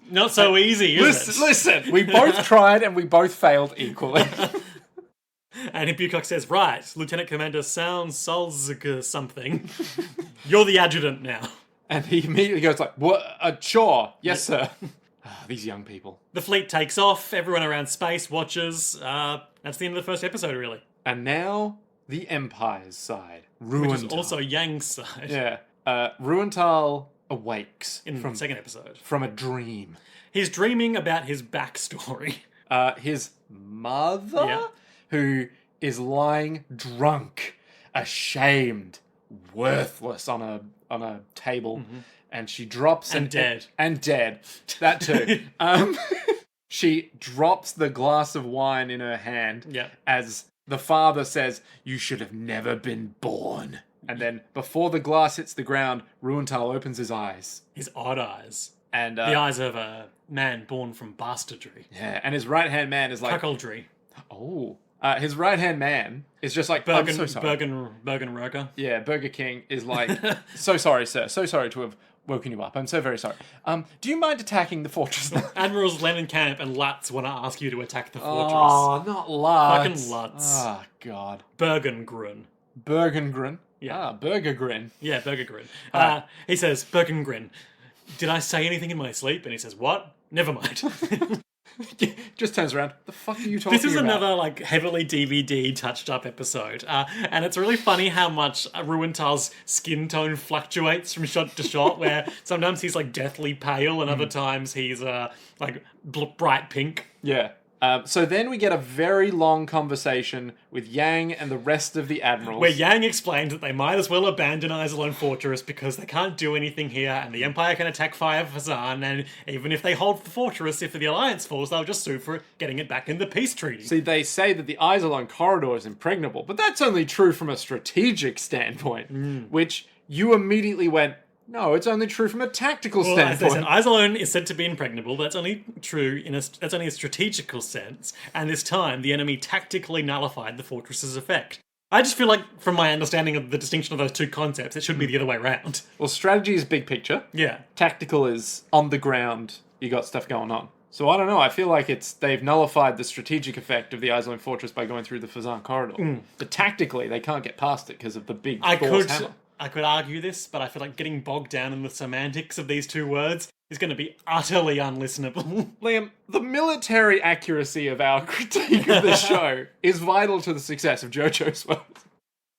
Not so easy, is it? Listen, we both tried and we both failed equally. And Bucock says, right, Lieutenant Commander Sound Solzk something. You're the adjutant now. And he immediately goes like, what? Sure. Yes, sir. These young people. The fleet takes off. Everyone around space watches. That's the end of the first episode, really. And now, the Empire's side. Which is also Yang's side. Yeah. Ruental awakes. In the second episode. From a dream. He's dreaming about his backstory. His mother, who is lying drunk, ashamed, worthless on a table, and she drops and dead. That too. She drops the glass of wine in her hand as the father says, "You should have never been born." And then before the glass hits the ground, Ruental opens his eyes. His odd eyes. And the eyes of a man born from bastardry. Yeah, and his right-hand man is like... Cuckoldry. Oh. His right-hand man is just like, I'm so sorry. Bergen-Roker. Yeah, Burger King is like, so sorry, sir. So sorry to have woken you up. I'm so very sorry. Do you mind attacking the fortress now? Admirals Lennekamp and Lutz want to ask you to attack the fortress. Oh, not Lutz. Fucking Lutz. Oh, God. Bergengren. Yeah. Burgergrin. Yeah, Burgergrin. He says, Bergengrin, did I say anything in my sleep? And he says, what? Never mind. Just turns around. The fuck are you talking about? This is another like heavily DVD touched up episode, and it's really funny how much Ruental's skin tone fluctuates from shot to shot. Where sometimes he's like deathly pale, and other times he's like bright pink. Yeah. So then we get a very long conversation with Yang and the rest of the admirals. Where Yang explains that they might as well abandon Iserlohn Fortress because they can't do anything here and the Empire can attack via Phezzan, and even if they hold the fortress, if the Alliance falls, they'll just sue for getting it back in the peace treaty. See, they say that the Iserlohn corridor is impregnable, but that's only true from a strategic standpoint, which you immediately went... No, it's only true from a tactical standpoint. As I said, Iserlohn is said to be impregnable, but that's only true that's only a strategical sense, and this time the enemy tactically nullified the fortress's effect. I just feel like, from my understanding of the distinction of those two concepts, it should be the other way around. Well, strategy is big picture. Yeah. Tactical is on the ground, you got stuff going on. So I don't know, I feel like they've nullified the strategic effect of the Iserlohn Fortress by going through the Phezzan corridor. But tactically, they can't get past it because of the big Thor's hammer. I could argue this, but I feel like getting bogged down in the semantics of these two words is going to be utterly unlistenable. Liam, the military accuracy of our critique of the show is vital to the success of JoJo's world.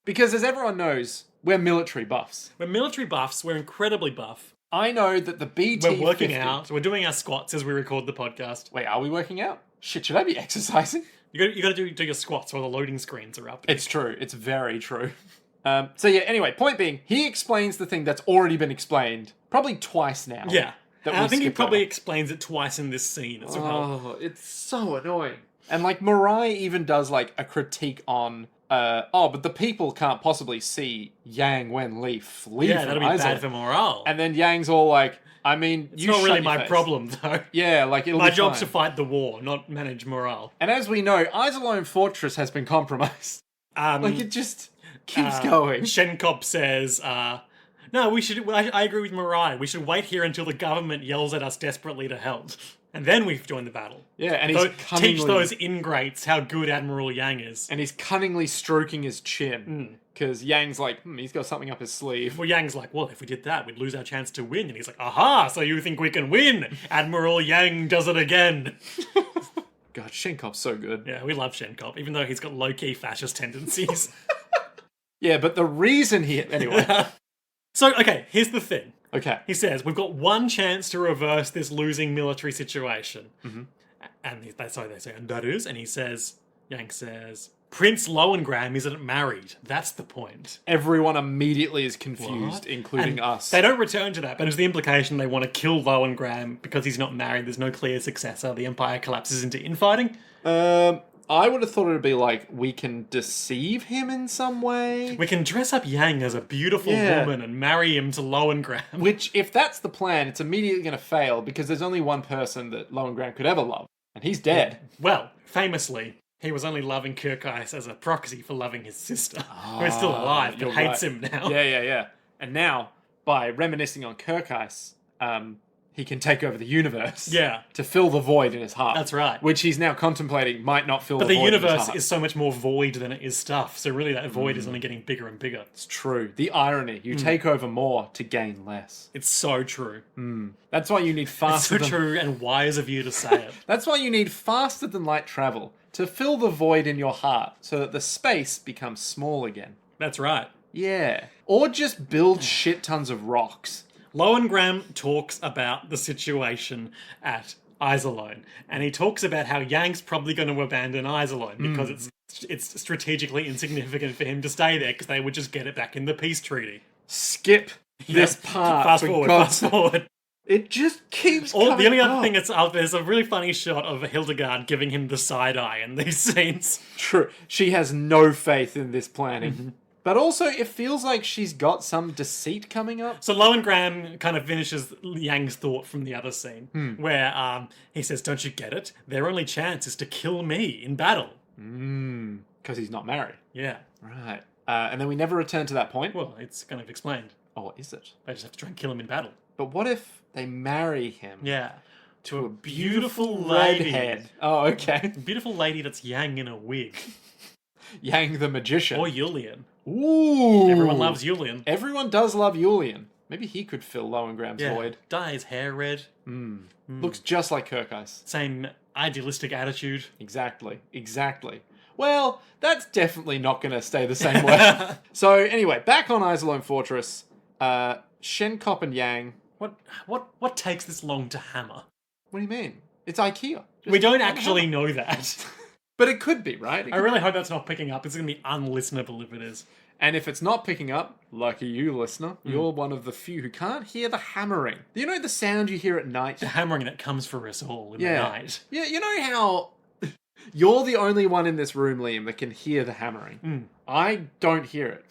Because as everyone knows, we're military buffs. We're military buffs, we're incredibly buff. I know that the BT-50... We're working out, we're doing our squats as we record the podcast. Wait, are we working out? Shit, should I be exercising? You got to do your squats while the loading screens are up. It's true, it's very true. So yeah, anyway, point being, he explains the thing that's already been explained, probably twice now. Yeah, and I think he probably explains it twice in this scene as well. Oh, it's so annoying. And like, Mirai even does like a critique on, but the people can't possibly see Yang Wen-Li flee from that'll be Iserlohn. Bad for morale. And then Yang's all like, I mean, it's not really my problem, though. Yeah, like, it'll my be job's fine. to fight the war, not manage morale. And as we know, Iserlohn Fortress has been compromised. Like, it just... keeps going. Shenkop says, no, we should... I agree with Mirai. We should wait here until the government yells at us desperately to help. And then we've joined the battle. Yeah, and he's cunningly... teach those ingrates how good Admiral Yang is. And he's cunningly stroking his chin. Because Yang's like, he's got something up his sleeve. Well, Yang's like, well, if we did that, we'd lose our chance to win. And he's like, aha, so you think we can win? Admiral Yang does it again. God, Shenkop's so good. Yeah, we love Shenkop, even though he's got low-key fascist tendencies. Yeah, but the reason he... Anyway. So, okay, here's the thing. Okay. He says, we've got one chance to reverse this losing military situation. And they say, and that is? And he says, Yang says, Prince Lowengram isn't married. That's the point. Everyone immediately is confused, including us. They don't return to that, but it's the implication they want to kill Lowengram because he's not married, there's no clear successor, the Empire collapses into infighting. I would have thought it would be like, we can deceive him in some way. We can dress up Yang as a beautiful woman and marry him to Lohengrin. Which, if that's the plan, it's immediately going to fail because there's only one person that Lohengrin could ever love, and he's dead. Well, famously, he was only loving Kirkheis as a proxy for loving his sister, who is still alive but hates him now. Yeah. And now, by reminiscing on Kirkheis, he can take over the universe to fill the void in his heart. That's right. Which he's now contemplating might not fill the void in his heart. But the universe is so much more void than it is stuff, so really that void is only getting bigger and bigger. It's true. The irony. You take over more to gain less. It's so true. That's why you need faster It's so true and wise of you to say it. That's why you need faster than light travel to fill the void in your heart so that the space becomes small again. That's right. Yeah. Or just build shit tons of rocks. Lohengrin talks about the situation at Iserlohn, and he talks about how Yang's probably going to abandon Iserlohn because it's strategically insignificant for him to stay there because they would just get it back in the peace treaty. Skip this part. Fast forward. It just keeps coming The only other thing that's up, there's a really funny shot of Hildegard giving him the side eye in these scenes. True. She has no faith in this planning. But also, it feels like she's got some deceit coming up. So Lohengrin kind of finishes Yang's thought from the other scene, where he says, "Don't you get it? Their only chance is to kill me in battle." Because he's not married. Yeah. Right. And then we never return to that point. Well, it's kind of explained. Oh, is it? They just have to try and kill him in battle. But what if they marry him? Yeah. To a beautiful lady. Redhead. Oh, okay. A beautiful lady that's Yang in a wig. Yang the magician. Or Julian. Ooh. Everyone loves Julian. Everyone does love Julian. Maybe he could fill Lohengrin's void. Dye his hair red. Looks just like Kirkheis. Same idealistic attitude. Exactly. Well, that's definitely not going to stay the same way. So anyway, back on Iserlohn Fortress, Shenkop and Yang. What takes this long to hammer? What do you mean? It's IKEA. We don't actually know that. But it could be, right? I really hope that's not picking up. It's going to be unlistenable if it is. And if it's not picking up, lucky you, listener, you're one of the few who can't hear the hammering. You know the sound you hear at night? The hammering that comes for us all in the night. Yeah, you know how you're the only one in this room, Liam, that can hear the hammering. I don't hear it.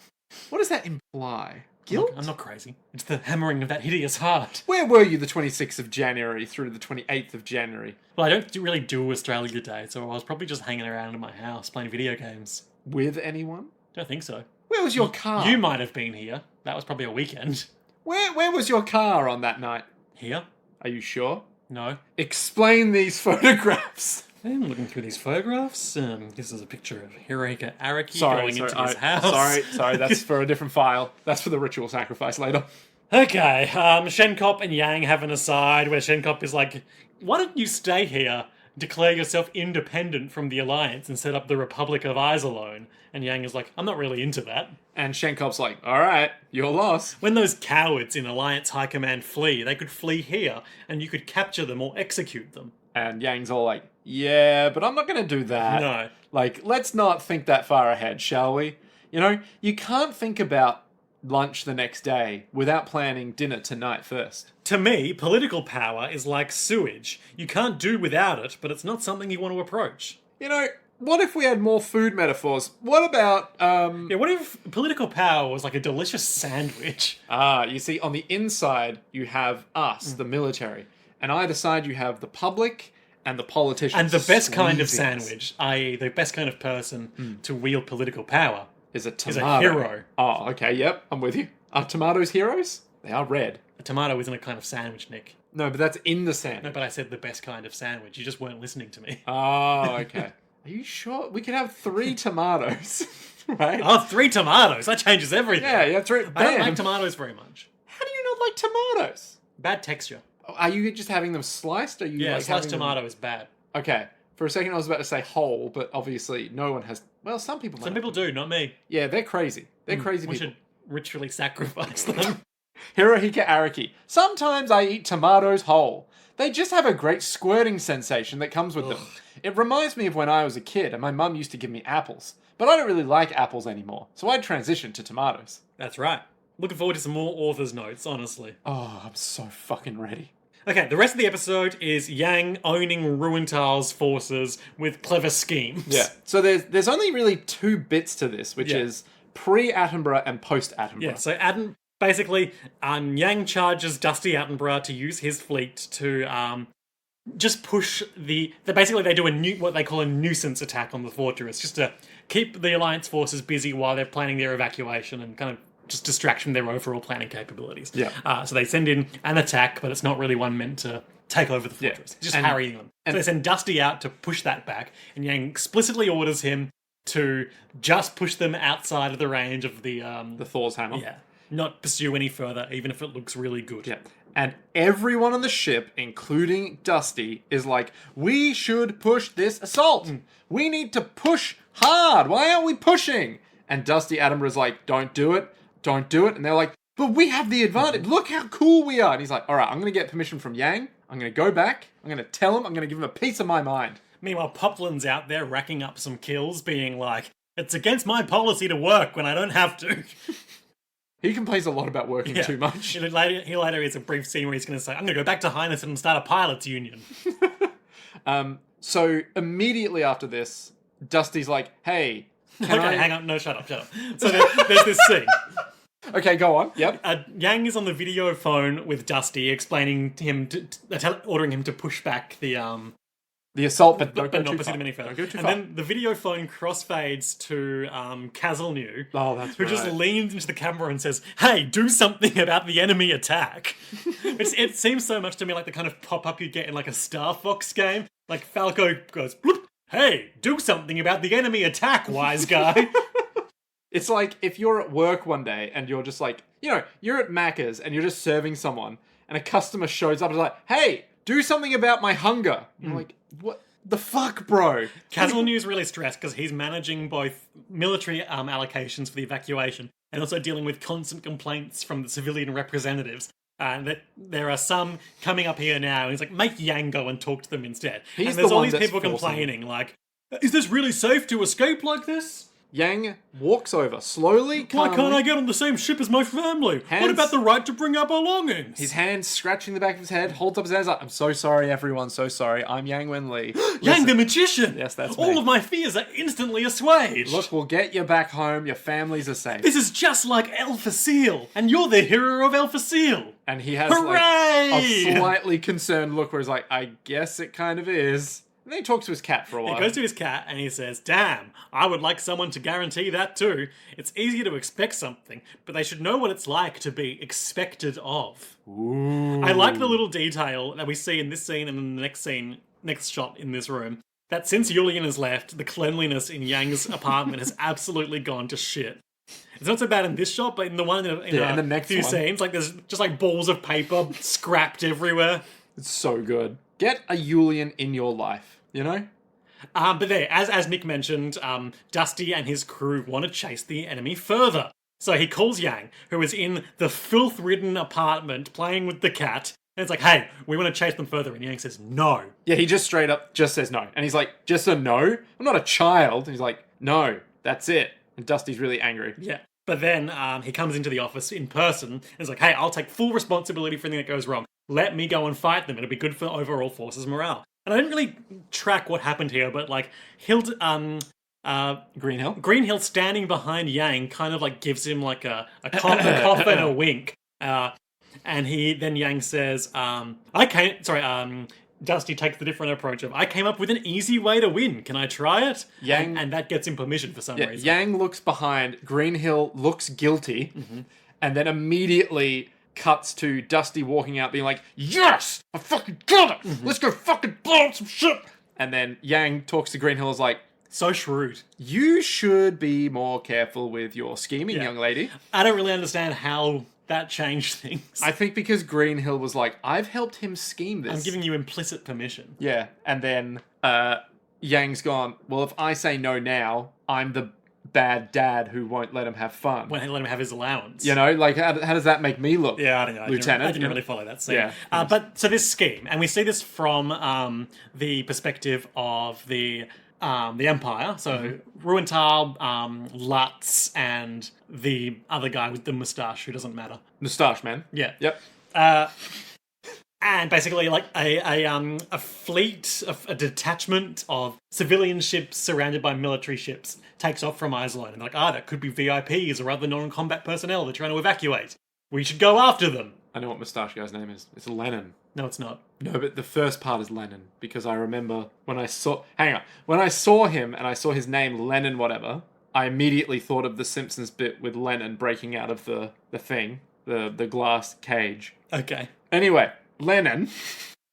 What does that imply? Guilt? I'm not crazy. It's the hammering of that hideous heart. Where were you the 26th of January through the 28th of January? Well, I don't really do Australia Day, so I was probably just hanging around in my house playing video games. With anyone? Don't think so. Where was your car? You might have been here. That was probably a weekend. Where was your car on that night? Here? Are you sure? No. Explain these photographs. I'm looking through these photographs. This is a picture of Hirohiko Araki going into his house. Sorry, that's for a different file. That's for the ritual sacrifice later. Okay, Shenkop and Yang have an aside where Shenkop is like, why don't you stay here, declare yourself independent from the Alliance and set up the Republic of Iserlohn? And Yang is like, I'm not really into that. And Shenkop's like, alright, your loss. When those cowards in Alliance High Command flee, they could flee here, and you could capture them or execute them. And Yang's all like, yeah, but I'm not going to do that. No. Like, let's not think that far ahead, shall we? You know, you can't think about lunch the next day without planning dinner tonight first. To me, political power is like sewage. You can't do without it, but it's not something you want to approach. You know, what if we had more food metaphors? What about, Yeah, what if political power was like a delicious sandwich? You see, on the inside, you have us, the military. And either side, you have the public and the politicians. And the best kind of sandwich, i.e. the best kind of person to wield political power, is a tomato. is a hero. Oh, okay, yep, I'm with you. Are tomatoes heroes? They are red. A tomato isn't a kind of sandwich, Nick. No, but that's in the sandwich. No, but I said the best kind of sandwich. You just weren't listening to me. Oh, okay. Are you sure? We could have 3 tomatoes, right? Oh, 3 tomatoes. That changes everything. Yeah, 3. I don't like tomatoes very much. How do you not like tomatoes? Bad texture. Are you just having them sliced? Or are you like sliced tomato is bad. Okay. For a second I was about to say whole, but obviously no one has... Well, some people might. Some people do, not me. Yeah, they're crazy. They're crazy we people. should ritually sacrifice them. Hirohiko Araki. Sometimes I eat tomatoes whole. They just have a great squirting sensation that comes with them. It reminds me of when I was a kid and my mum used to give me apples. But I don't really like apples anymore, so I transitioned to tomatoes. That's right. Looking forward to some more author's notes, honestly. Oh, I'm so fucking ready. Okay, the rest of the episode is Yang owning Ruintal's forces with clever schemes. Yeah. So there's only really 2 bits to this, which Yeah. is pre-Attenborough and post-Attenborough. Yeah, so basically, Yang charges Dusty Attenborough to use his fleet to just push they do what they call a nuisance attack on the fortress, just to keep the Alliance forces busy while they're planning their evacuation and kind of just distract from their overall planning capabilities. Yeah. So they send in an attack, but it's not really one meant to take over the fortress. It's just harrying them. So they send Dusty out to push that back, and Yang explicitly orders him to just push them outside of the range of the Thor's hammer. Yeah. Not pursue any further, even if it looks really good. Yeah. And everyone on the ship, including Dusty, is like, we should push this assault. We need to push hard. Why aren't we pushing? And Dusty Attenborough's like, don't do it. Don't do it. And they're like, but we have the advantage. Look how cool we are. And he's like, all right, I'm going to get permission from Yang. I'm going to go back. I'm going to tell him. I'm going to give him a piece of my mind. Meanwhile, Poplin's out there racking up some kills, being like, it's against my policy to work when I don't have to. He complains a lot about working too much. He later has a brief scene where he's going to say, I'm going to go back to Highness and start a pilots union. So immediately after this, Dusty's like, hey, hang on. No, shut up. So there's this scene. Okay, go on. Yep. Yang is on the video phone with Dusty, explaining to him, ordering him to push back the assault, but not pursue them any further. And then the video phone crossfades to Kazalnew, who just leans into the camera and says, hey, do something about the enemy attack. It seems so much to me like the kind of pop-up you get in like a Star Fox game. Like Falco goes, hey, do something about the enemy attack, wise guy. It's like if you're at work one day and you're just like, you're at Macca's and you're just serving someone and a customer shows up and is like, hey, do something about my hunger. You're like, what the fuck, bro? Kazalnew's really stressed because he's managing both military allocations for the evacuation and also dealing with constant complaints from the civilian representatives. And that there are some coming up here now. And he's like, make Yang go and talk to them instead. And there's all these people complaining, like, is this really safe to escape like this? Yang walks over slowly, calmly. Why can't I get on the same ship as my family? What about the right to bring our belongings? His hand scratching the back of his head, holds up his hands like, I'm so sorry, everyone, so sorry. I'm Yang Wen-Li. Yang the magician! Yes, that's me. All of my fears are instantly assuaged. Look, we'll get you back home. Your families are safe. This is just like El Facile, and you're the hero of El Facile. And he has Hooray! like a slightly concerned look where he's like, I guess it kind of is. And then he talks to his cat for a while. He goes to his cat and he says, damn, I would like someone to guarantee that too. It's easy to expect something, but they should know what it's like to be expected of. Ooh. I like the little detail that we see in this scene and in the next shot in this room, that since Julian has left, the cleanliness in Yang's apartment has absolutely gone to shit. It's not so bad in this shot, but in the one in the next few one. scenes, like there's just like balls of paper scrapped everywhere. It's so good. Get a Julian in your life. But there, as Nick mentioned, Dusty and his crew want to chase the enemy further. So he calls Yang, who is in the filth-ridden apartment playing with the cat, and it's like, hey, we want to chase them further. And Yang says, no. Yeah, he just straight up just says no. And he's like, just a no? I'm not a child. And he's like, no, that's it. And Dusty's really angry. Yeah. But then he comes into the office in person and is like, hey, I'll take full responsibility for anything that goes wrong. Let me go and fight them. It'll be good for overall forces morale. And I didn't really track what happened here, but like Greenhill standing behind Yang kind of like gives him like a cough and a wink. And then Yang says, Dusty takes the different approach of, I came up with an easy way to win. Can I try it? And that gets him permission for some reason. Yang looks behind, Greenhill looks guilty, and then immediately cuts to Dusty walking out being like, yes! I fucking got it! Let's go fucking blow up some shit! And then Yang talks to Greenhill is like, so shrewd. You should be more careful with your scheming, young lady. I don't really understand how that changed things. I think because Greenhill was like, I've helped him scheme this. I'm giving you implicit permission. Yeah, and then Yang's gone, well, if I say no now, I'm the bad dad who won't let him have fun. Won't let him have his allowance. Like, how does that make me look? Yeah, I don't know. Lieutenant? I didn't really follow that scene. Yeah. But so this scheme, and we see this from the perspective of the Empire. So Ruintal, Lutz, and the other guy with the moustache who doesn't matter. Moustache man. Yeah. Yep. And basically, like a fleet, a detachment of civilian ships surrounded by military ships takes off from Iserlohn. And like, that could be VIPs or other non-combat personnel they're trying to evacuate. We should go after them. I know what Moustache Guy's name is. It's Lennon. No, it's not. No, but the first part is Lennon, because I remember when I saw... Hang on. When I saw him and I saw his name, Lennon whatever, I immediately thought of the Simpsons bit with Lennon breaking out of the thing, the glass cage. Okay. Anyway, Lennon...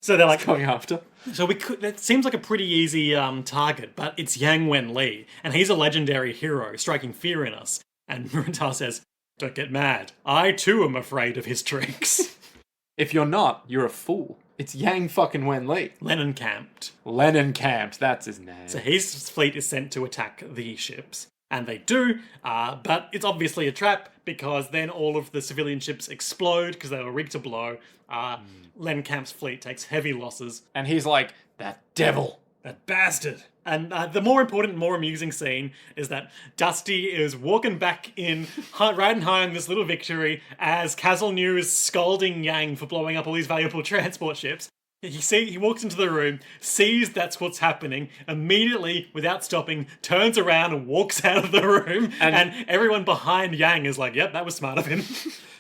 So they're like... going after... So it seems like a pretty easy target, but it's Yang Wen-Li, and he's a legendary hero, striking fear in us. And Murantar says, "Don't get mad. I too am afraid of his tricks." If you're not, you're a fool. It's Yang fucking Wen-Li. Lennon camped. Lennon camped, that's his name. So his fleet is sent to attack the ships. And they do, but it's obviously a trap, because then all of the civilian ships explode because they were rigged to blow. Len Camp's fleet takes heavy losses. And he's like, that devil. That bastard. And the more important, more amusing scene is that Dusty is walking back in, riding high on this little victory, as Kazalnew is scolding Yang for blowing up all these valuable transport ships. He walks into the room, sees that's what's happening, immediately, without stopping, turns around and walks out of the room, and everyone behind Yang is like, yep, that was smart of him.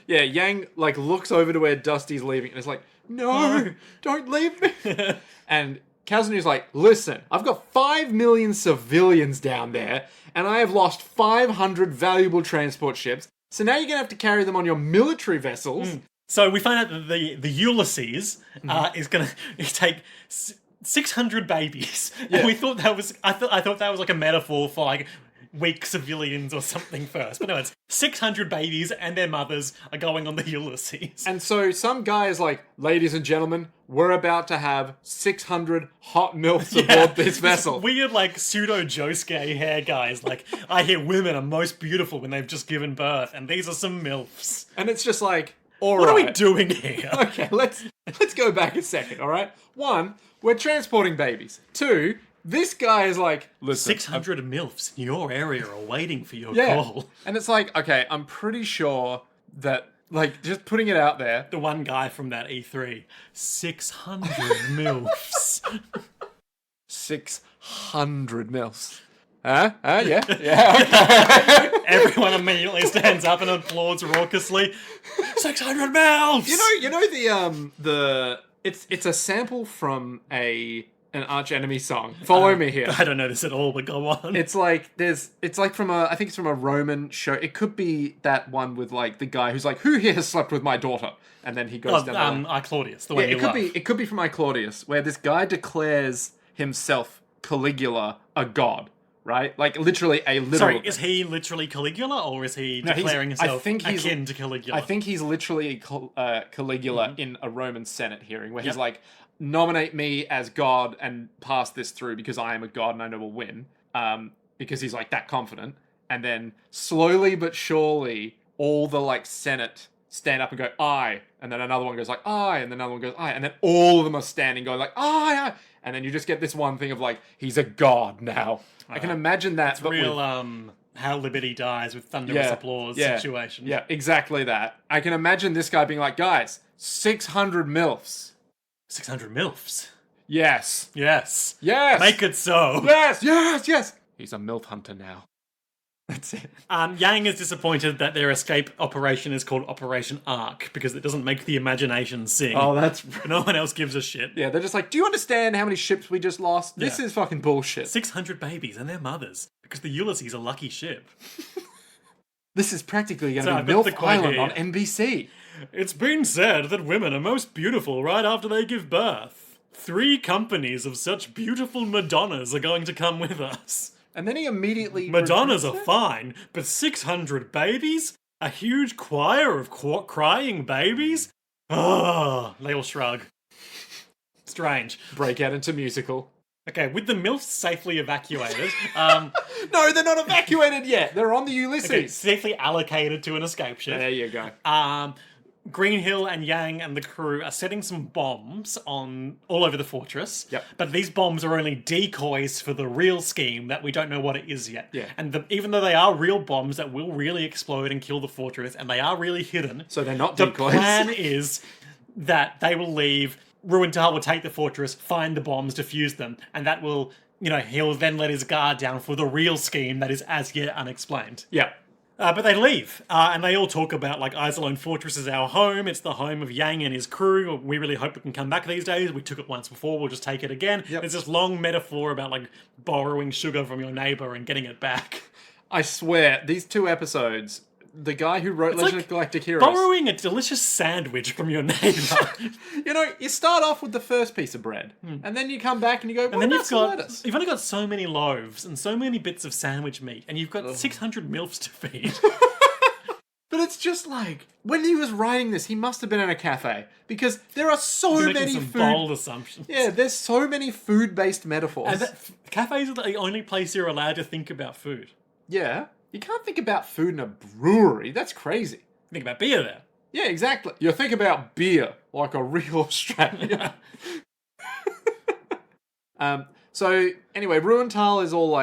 Yeah, Yang, like, looks over to where Dusty's leaving, and is like, no, don't leave me. And Kazanew's like, listen, I've got 5 million civilians down there, and I have lost 500 valuable transport ships, so now you're going to have to carry them on your military vessels. So we find out that the Ulysses is going to take 600 babies, and we thought that was I thought that was like a metaphor for like weak civilians or something first, but no, it's 600 babies and their mothers are going on the Ulysses. And so some guy is like, ladies and gentlemen, we're about to have 600 hot MILFs aboard this vessel. Weird, like, pseudo-Josuke hair guys. Like, I hear women are most beautiful when they've just given birth, and these are some MILFs. And it's just like, all what right. What are we doing here? Okay, let's go back a second, all right? 1, we're transporting babies. 2, this guy is like, listen, 600 MILFs in your area are waiting for your yeah. call. And it's like, okay, I'm pretty sure that, like, just putting it out there. The one guy from that E3, 600 MILFs. 600 MILFs. Yeah, okay. Everyone immediately stands up and applauds raucously. 600 MILFs! You know the it's a sample from an Arch Enemy song. Follow me here. I don't know this at all, but go on. It's like I think it's from a Roman show. It could be that one with like the guy who's like, who here has slept with my daughter? And then he goes down. I Claudius, the one you love. It could be from I Claudius, where this guy declares himself Caligula a god. Right? Like, literally a literal... Sorry, is he literally Caligula, or is he declaring himself akin to Caligula? I think he's literally Caligula in a Roman Senate hearing, where he's like, nominate me as god and pass this through because I am a god and I know we'll win. Because he's, like, that confident. And then, slowly but surely, all the, like, Senate stand up and go, aye. And then another one goes like, aye. And then another one goes, aye. And then all of them are standing going like, aye, aye. And then you just get this one thing of like, he's a god now. I can imagine that. It's real, How Liberty Dies with thunderous applause situation. Yeah, exactly that. I can imagine this guy being like, guys, 600 MILFs. 600 MILFs? Yes. Yes. Yes. Make it so. Yes, yes, yes. He's a MILF hunter now. That's it. Yang is disappointed that their escape operation is called Operation Ark because it doesn't make the imagination sing. Oh, that's... No one else gives a shit. Yeah, they're just like, do you understand how many ships we just lost? This is fucking bullshit. 600 babies and their mothers because the Ulysses is a lucky ship. This is practically going to be MILF Island on NBC. It's been said that women are most beautiful right after they give birth. 3 companies of such beautiful Madonnas are going to come with us. And then he immediately... Madonnas are fine, but 600 babies? A huge choir of crying babies? Ah, they all shrug. Strange. Break out into musical. Okay, with the MILFs safely evacuated... No, they're not evacuated yet. They're on the Ulysses. Okay, safely allocated to an escape ship. There you go. Greenhill and Yang and the crew are setting some bombs all over the fortress. Yep. But these bombs are only decoys for the real scheme that we don't know what it is yet. Yeah. And even though they are real bombs that will really explode and kill the fortress, and they are really hidden... So they're not the decoys. plan is that they will leave. Ruintal will take the fortress, find the bombs, defuse them, and that will, he'll then let his guard down for the real scheme that is as yet unexplained. Yeah. But they leave, and they all talk about, Iserlohn Fortress is our home. It's the home of Yang and his crew. We really hope we can come back these days. We took it once before. We'll just take it again. Yep. There's this long metaphor about, borrowing sugar from your neighbor and getting it back. I swear, these 2 episodes, the guy who wrote Legend of Galactic Heroes... borrowing a delicious sandwich from your neighbor. You start off with the first piece of bread, and then you come back and you go, and then you've only got so many loaves and so many bits of sandwich meat, and you've got 600 MILFs to feed. But it's just when he was writing this, he must have been in a cafe, because there are so many bold assumptions. Yeah, there's so many food-based metaphors. And cafes are the only place you're allowed to think about food. Yeah. You can't think about food in a brewery. That's crazy. Think about beer there. Yeah, exactly. You think about beer like a real Australian. So, anyway, Ruintal is all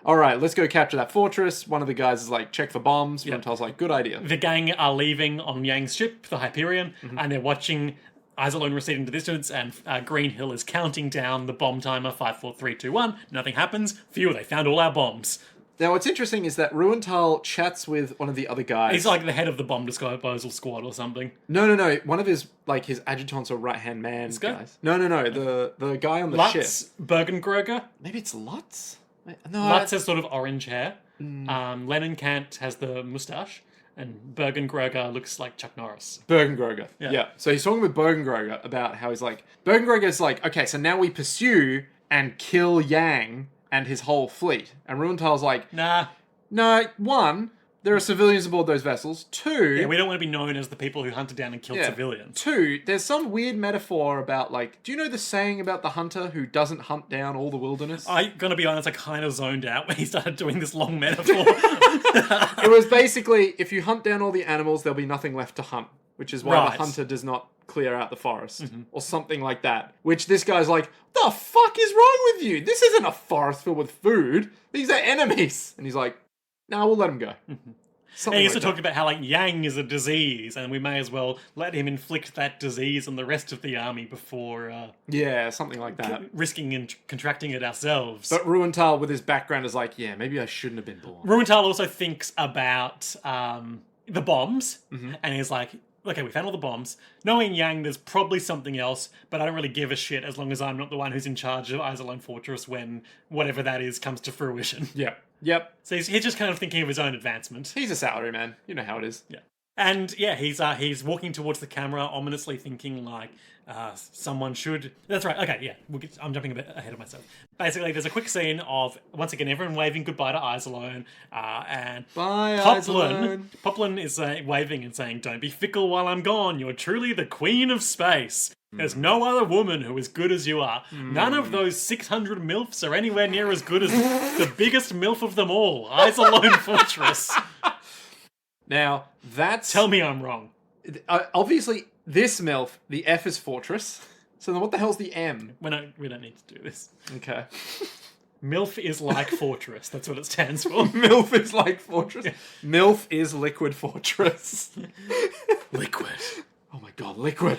all right, let's go capture that fortress. One of the guys is check for bombs. Yep. Ruintal's good idea. The gang are leaving on Yang's ship, the Hyperion, and they're watching Iserlohn recede into the distance, and Green Hill is counting down the bomb timer, 5, 4, 3, 2, 1. Nothing happens. Phew, they found all our bombs. Now, what's interesting is that Ruintal chats with one of the other guys. He's the head of the bomb disposal squad or something. No. One of his, his adjutants or right-hand man guys. No. The guy on the ship. Lutz Bergengroger? Maybe it's Lutz? No. Lutz has sort of orange hair. Lennon Kant has the moustache. And Bergengroger looks like Chuck Norris. Bergengroger. Yeah. So he's talking with Bergengroger about how he's Bergengroger's okay, so now we pursue and kill Yang and his whole fleet. And Ruintal's nah. No, 1, there are civilians aboard those vessels. 2... Yeah, we don't want to be known as the people who hunted down and killed civilians. 2, there's some weird metaphor about, do you know the saying about the hunter who doesn't hunt down all the wilderness? I'm gonna be honest, I kind of zoned out when he started doing this long metaphor. It was basically, if you hunt down all the animals, there'll be nothing left to hunt. Which is why the hunter does not clear out the forest. Or something like that. Which this guy's the fuck is wrong with you? This isn't a forest filled with food. These are enemies. And he's nah, we'll let him go. And he used to talk about how Yang is a disease, and we may as well let him inflict that disease on the rest of the army before... yeah, something like that. Risking and contracting it ourselves. But Ruintal, with his background, is yeah, maybe I shouldn't have been born. Ruintal also thinks about the bombs, and he's okay, we found all the bombs. Knowing Yang, there's probably something else, but I don't really give a shit as long as I'm not the one who's in charge of Iserlohn Fortress when whatever that is comes to fruition. Yep. So he's just kind of thinking of his own advancement. He's a salary man. You know how it is. Yeah. And yeah, he's walking towards the camera, ominously thinking someone should... That's right, okay, yeah. I'm jumping a bit ahead of myself. Basically, there's a quick scene of, once again, everyone waving goodbye to Iserlohn, and bye, Poplin is waving and saying, "Don't be fickle while I'm gone. You're truly the queen of space. There's no other woman who is good as you are. None of those 600 MILFs are anywhere near as good as the biggest MILF of them all, Iserlohn Fortress." Now, that's... Tell me I'm wrong. Obviously, this MILF, the F is Fortress. So then what the hell's the M? We don't need to do this. Okay. MILF is like Fortress. That's what it stands for. MILF is like Fortress? Yeah. MILF is Liquid Fortress. Liquid. Oh my god, liquid.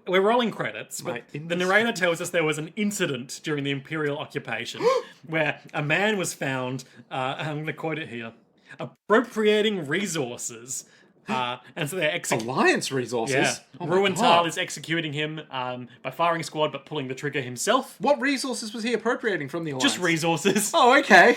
We're rolling credits, but the narrator tells us there was an incident during the Imperial occupation where a man was found, I'm going to quote it here, appropriating resources. And so they're Alliance resources? Yeah. Oh Ruintal is executing him by firing squad, but pulling the trigger himself. What resources was he appropriating from the Alliance? Just resources. Oh, okay.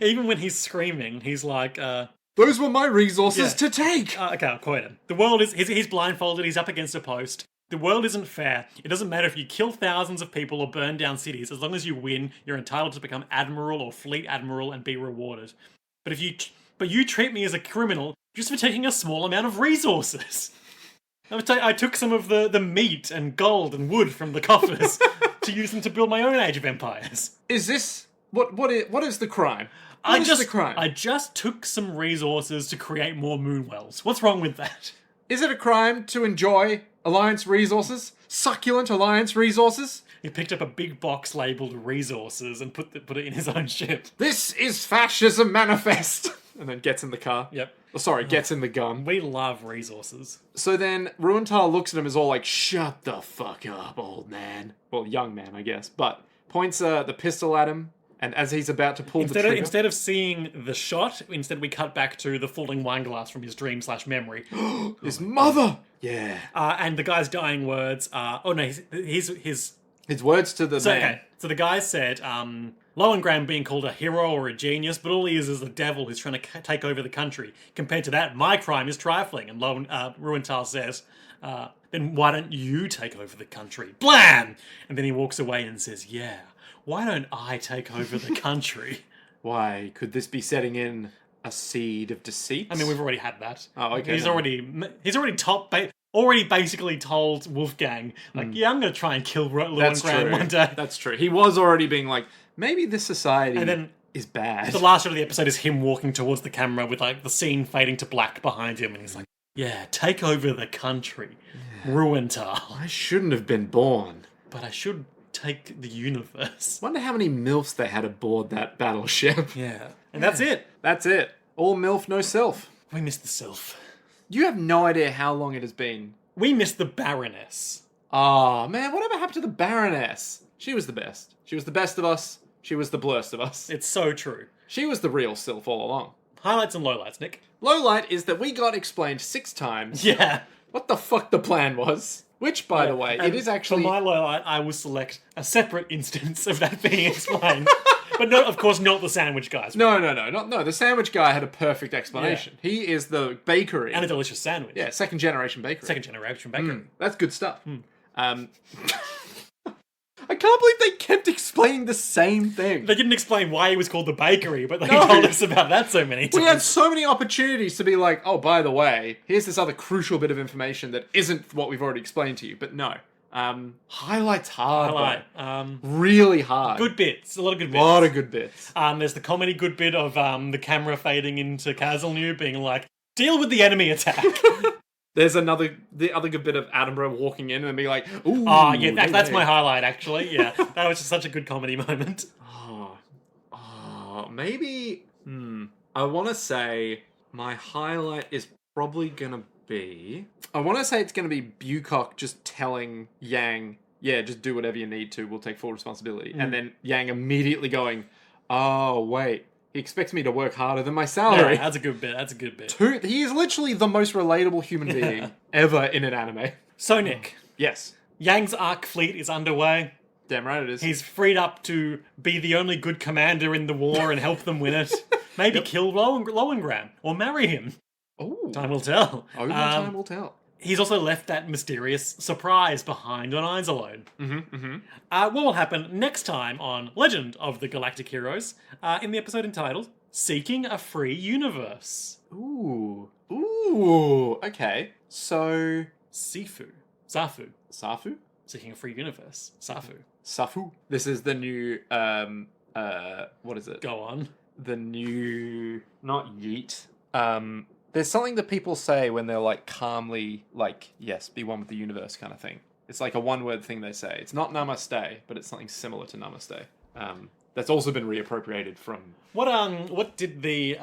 Even when he's screaming, he's those were my resources to take! Okay, I'll quote him. The world is... He's blindfolded, he's up against a post. The world isn't fair. It doesn't matter if you kill thousands of people or burn down cities. As long as you win, you're entitled to become admiral or fleet admiral and be rewarded. But you treat me as a criminal just for taking a small amount of resources. I took some of the meat and gold and wood from the coffers to use them to build my own Age of Empires. Is this... What is the crime? What is the crime? I just took some resources to create more moonwells. What's wrong with that? Is it a crime to enjoy Alliance resources? Succulent Alliance resources? He picked up a big box labelled resources and put it in his own ship. This is fascism manifest! and then gets in the car. Yep. Oh, sorry, gets in the gun. We love resources. So then Ruental looks at him as all like, shut the fuck up, old man. Well, young man, I guess. But points the pistol at him, and as he's about to pull the trigger... Instead of seeing the shot, instead we cut back to the falling wine glass from his dream/memory. His mother! Yeah. And the guy's dying words are... Oh, no, his words to the man. Okay, so the guy said, Lohengrin being called a hero or a genius, but all he is the devil who's trying to take over the country. Compared to that, my crime is trifling. And Ruental says, then why don't you take over the country? Blam! And then he walks away and says, yeah, why don't I take over the country? Why? Could this be setting in a seed of deceit? I mean, we've already had that. Oh, okay. He's already basically told Wolfgang, like, yeah, I'm going to try and kill Lohengrin one day. That's true. He was already being like, maybe this society is bad. The last shot of the episode is him walking towards the camera with, like, the scene fading to black behind him, and he's like, yeah, take over the country. Yeah. Ruental. I shouldn't have been born. But I should take the universe. Wonder how many MILFs they had aboard that battleship. Yeah. And that's it. That's it. All MILF, no self. We missed the self. You have no idea how long it has been. We missed the Baroness. Oh, man, whatever happened to the Baroness? She was the best. She was the best of us. She was the blurst of us. It's so true. She was the real self all along. Highlights and lowlights, Nick. Lowlight is that we got explained 6 times. Yeah. What the fuck the plan was. Which, by the way, it is actually... For my lowlight, I will select a separate instance of that being explained. But no, of course, not the sandwich guys. No. The sandwich guy had a perfect explanation. Yeah. He is the bakery. And a delicious sandwich. Yeah, second generation bakery. Second generation bakery. That's good stuff. I can't believe they kept explaining the same thing. They didn't explain why he was called the bakery, but they told us about that so many times. We had so many opportunities to be like, oh, by the way, here's this other crucial bit of information that isn't what we've already explained to you. But no. Highlights hard. Really hard. Good bits. A lot of good bits. A lot of good bits. There's the comedy good bit of the camera fading into Cazelnew being like, deal with the enemy attack. There's the other good bit of Attenborough walking in and being like, ooh. Oh, yeah, that's my highlight, actually. Yeah, that was just such a good comedy moment. Maybe, I want to say my highlight is probably going to be... I want to say it's going to be Bucock just telling Yang, yeah, just do whatever you need to, we'll take full responsibility. And then Yang immediately going, oh, wait. He expects me to work harder than my salary. Yeah, that's a good bit. He is literally the most relatable human being ever in an anime. So, Nick. Yes. Yang's Arc fleet is underway. Damn right it is. He's freed up to be the only good commander in the war and help them win it. Maybe kill Lohengrin or marry him. Oh. Time will tell. Time will tell. He's also left that mysterious surprise behind on Iserlohn. What will happen next time on Legend of the Galactic Heroes in the episode entitled Seeking a Free Universe. Ooh. Okay. So... Safu. Seeking a Free Universe. Safu. This is the new, what is it? Go on. The new... Not yeet. There's something that people say when they're like calmly, like, yes, be one with the universe kind of thing. It's like a one-word thing they say. It's not namaste, but it's something similar to namaste. That's also been reappropriated from... What did the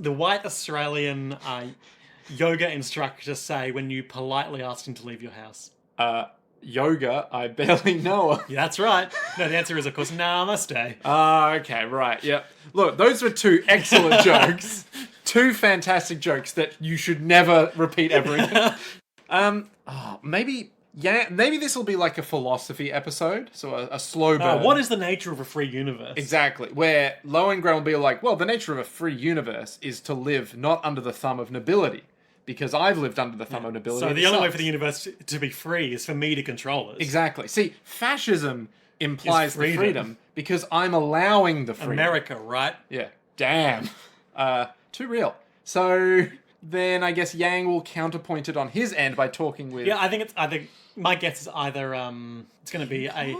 white Australian yoga instructor say when you politely asked him to leave your house? Yoga, I barely know her. Yeah, that's right. No, the answer is, of course, namaste. Okay, right, yep. Look, those were 2 excellent jokes. 2 fantastic jokes that you should never repeat ever again. Maybe this will be like a philosophy episode, so a slow burn. What is the nature of a free universe? Exactly, where Lohengrin will be like, well, the nature of a free universe is to live not under the thumb of nobility. Because I've lived under the thumb of nobility. So the only way for the universe to be free is for me to control it. Exactly. See, fascism implies the freedom because I'm allowing the freedom. America, right? Yeah. Damn. Too real. So then I guess Yang will counterpoint it on his end by talking with... Yeah, I think my guess is either it's going to be a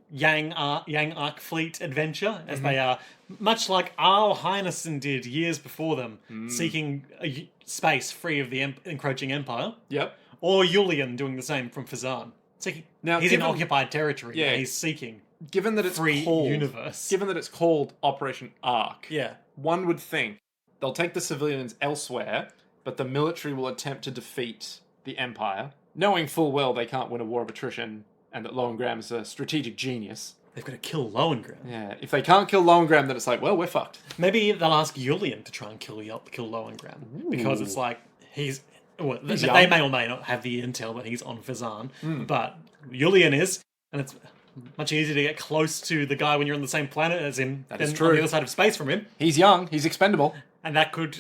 Yang Arc Fleet adventure, as they are, much like Arl Heinessen did years before them, seeking a space free of the encroaching empire. Yep. Or Julian doing the same from Phezzan. So he's in occupied territory, and he's seeking given that it's free called, universe. Given that it's called Operation Arc. Yeah. one would think they'll take the civilians elsewhere, but the military will attempt to defeat the Empire, knowing full well they can't win a war of attrition and that Lohengram is a strategic genius. They've got to kill Lohengram. Yeah, if they can't kill Lohengram, then it's like, well, we're fucked. Maybe they'll ask Julian to try and kill Lohengram. Because it's like, he's they may or may not have the intel that he's on Phezzan, but Julian is, and it's much easier to get close to the guy when you're on the same planet as him than on the other side of space from him. He's young, he's expendable. And that could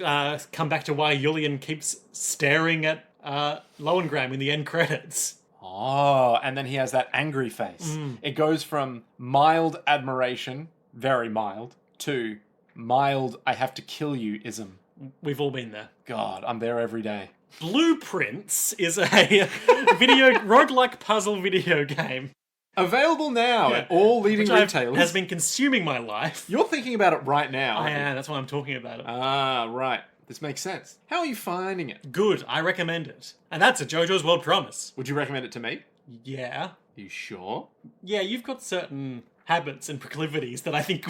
come back to why Julian keeps staring at Lohengram in the end credits. Oh, and then he has that angry face. It goes from mild admiration, very mild, to mild, I have to kill you-ism. We've all been there. God, I'm there every day. Blueprints is a roguelike puzzle video game. Available now at all leading retailers. Has been consuming my life. You're thinking about it right now. I am, that's why I'm talking about it. Ah, right. This makes sense. How are you finding it? Good, I recommend it. And that's a JoJo's World Promise. Would you recommend it to me? Yeah. You sure? Yeah, you've got certain habits and proclivities that I think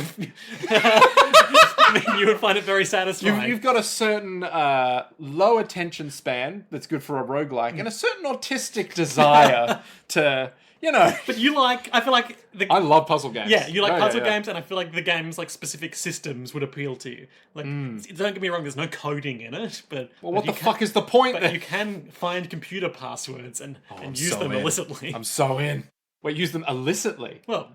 you would find it very satisfying. You've got a certain low attention span that's good for a roguelike, and a certain autistic desire to, But you like, I feel like... I love puzzle games. Yeah, you like puzzle games, and I feel like the game's like specific systems would appeal to you. Like, don't get me wrong, there's no coding in it, but... Well, what the fuck is the point then? But you can find computer passwords and use them illicitly. I'm so in. Wait, use them illicitly? Well,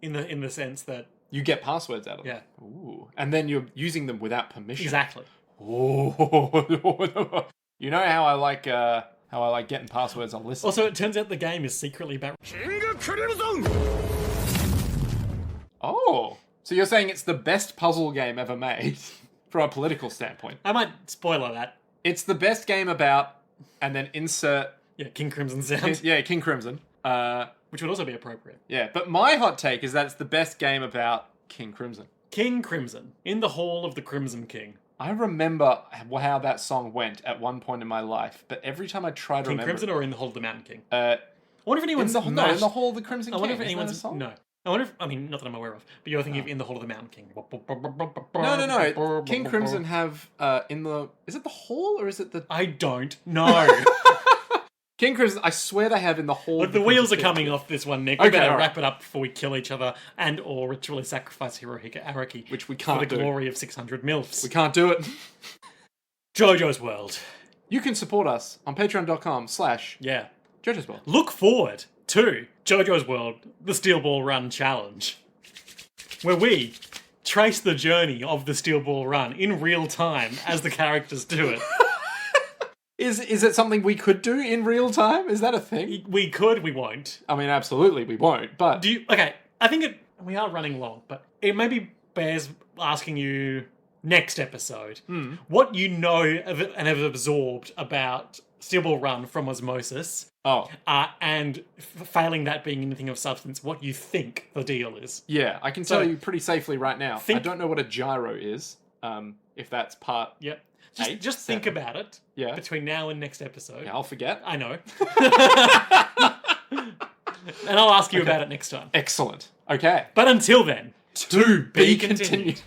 in the sense that... You get passwords out of them? Yeah. Ooh. And then you're using them without permission? Exactly. Oh. You know how I like getting passwords illicitly? Also, it turns out the game is secretly about... Oh. So you're saying it's the best puzzle game ever made, from a political standpoint? I might spoiler that. It's the best game about, and then insert... Yeah, King Crimson sound. Yeah, King Crimson. Which would also be appropriate. Yeah, but my hot take is that it's the best game about King Crimson. King Crimson, in the Hall of the Crimson King. I remember how that song went at one point in my life, but every time I try to remember... King Crimson or in the Hall of the Mountain King? I wonder if anyone's... in the Hall of the Crimson King. I wonder if anyone's... a song? No. I wonder if... I mean, not that I'm aware of, but you're thinking of In the Hall of the Mountain King. No. King Crimson have in the... Is it the Hall or is it the... I don't know. King Crimson, I swear they have in the Hall... Look, the wheels are coming off this one, Nick. We better wrap it up before we kill each other and or ritually sacrifice Hirohiko Araki. Which we can't do. For the glory of 600 MILFs. We can't do it. JoJo's World. You can support us on patreon.com/... Yeah. JoJo's World. Look forward to JoJo's World, the Steel Ball Run Challenge, where we trace the journey of the Steel Ball Run in real time as the characters do it. Is it something we could do in real time? Is that a thing? We could, we won't. I mean, absolutely, we won't, but... Okay, I think we are running long, but it maybe bears asking you next episode what you know and have absorbed about Steel Ball Run from osmosis. Oh. And failing that being anything of substance, what you think the deal is. Yeah, I can tell you pretty safely right now. I don't know what a gyro is, if that's part... Yep. Just think about it between now and next episode. Yeah, I'll forget. I know. And I'll ask you about it next time. Excellent. Okay. But until then, to be continued.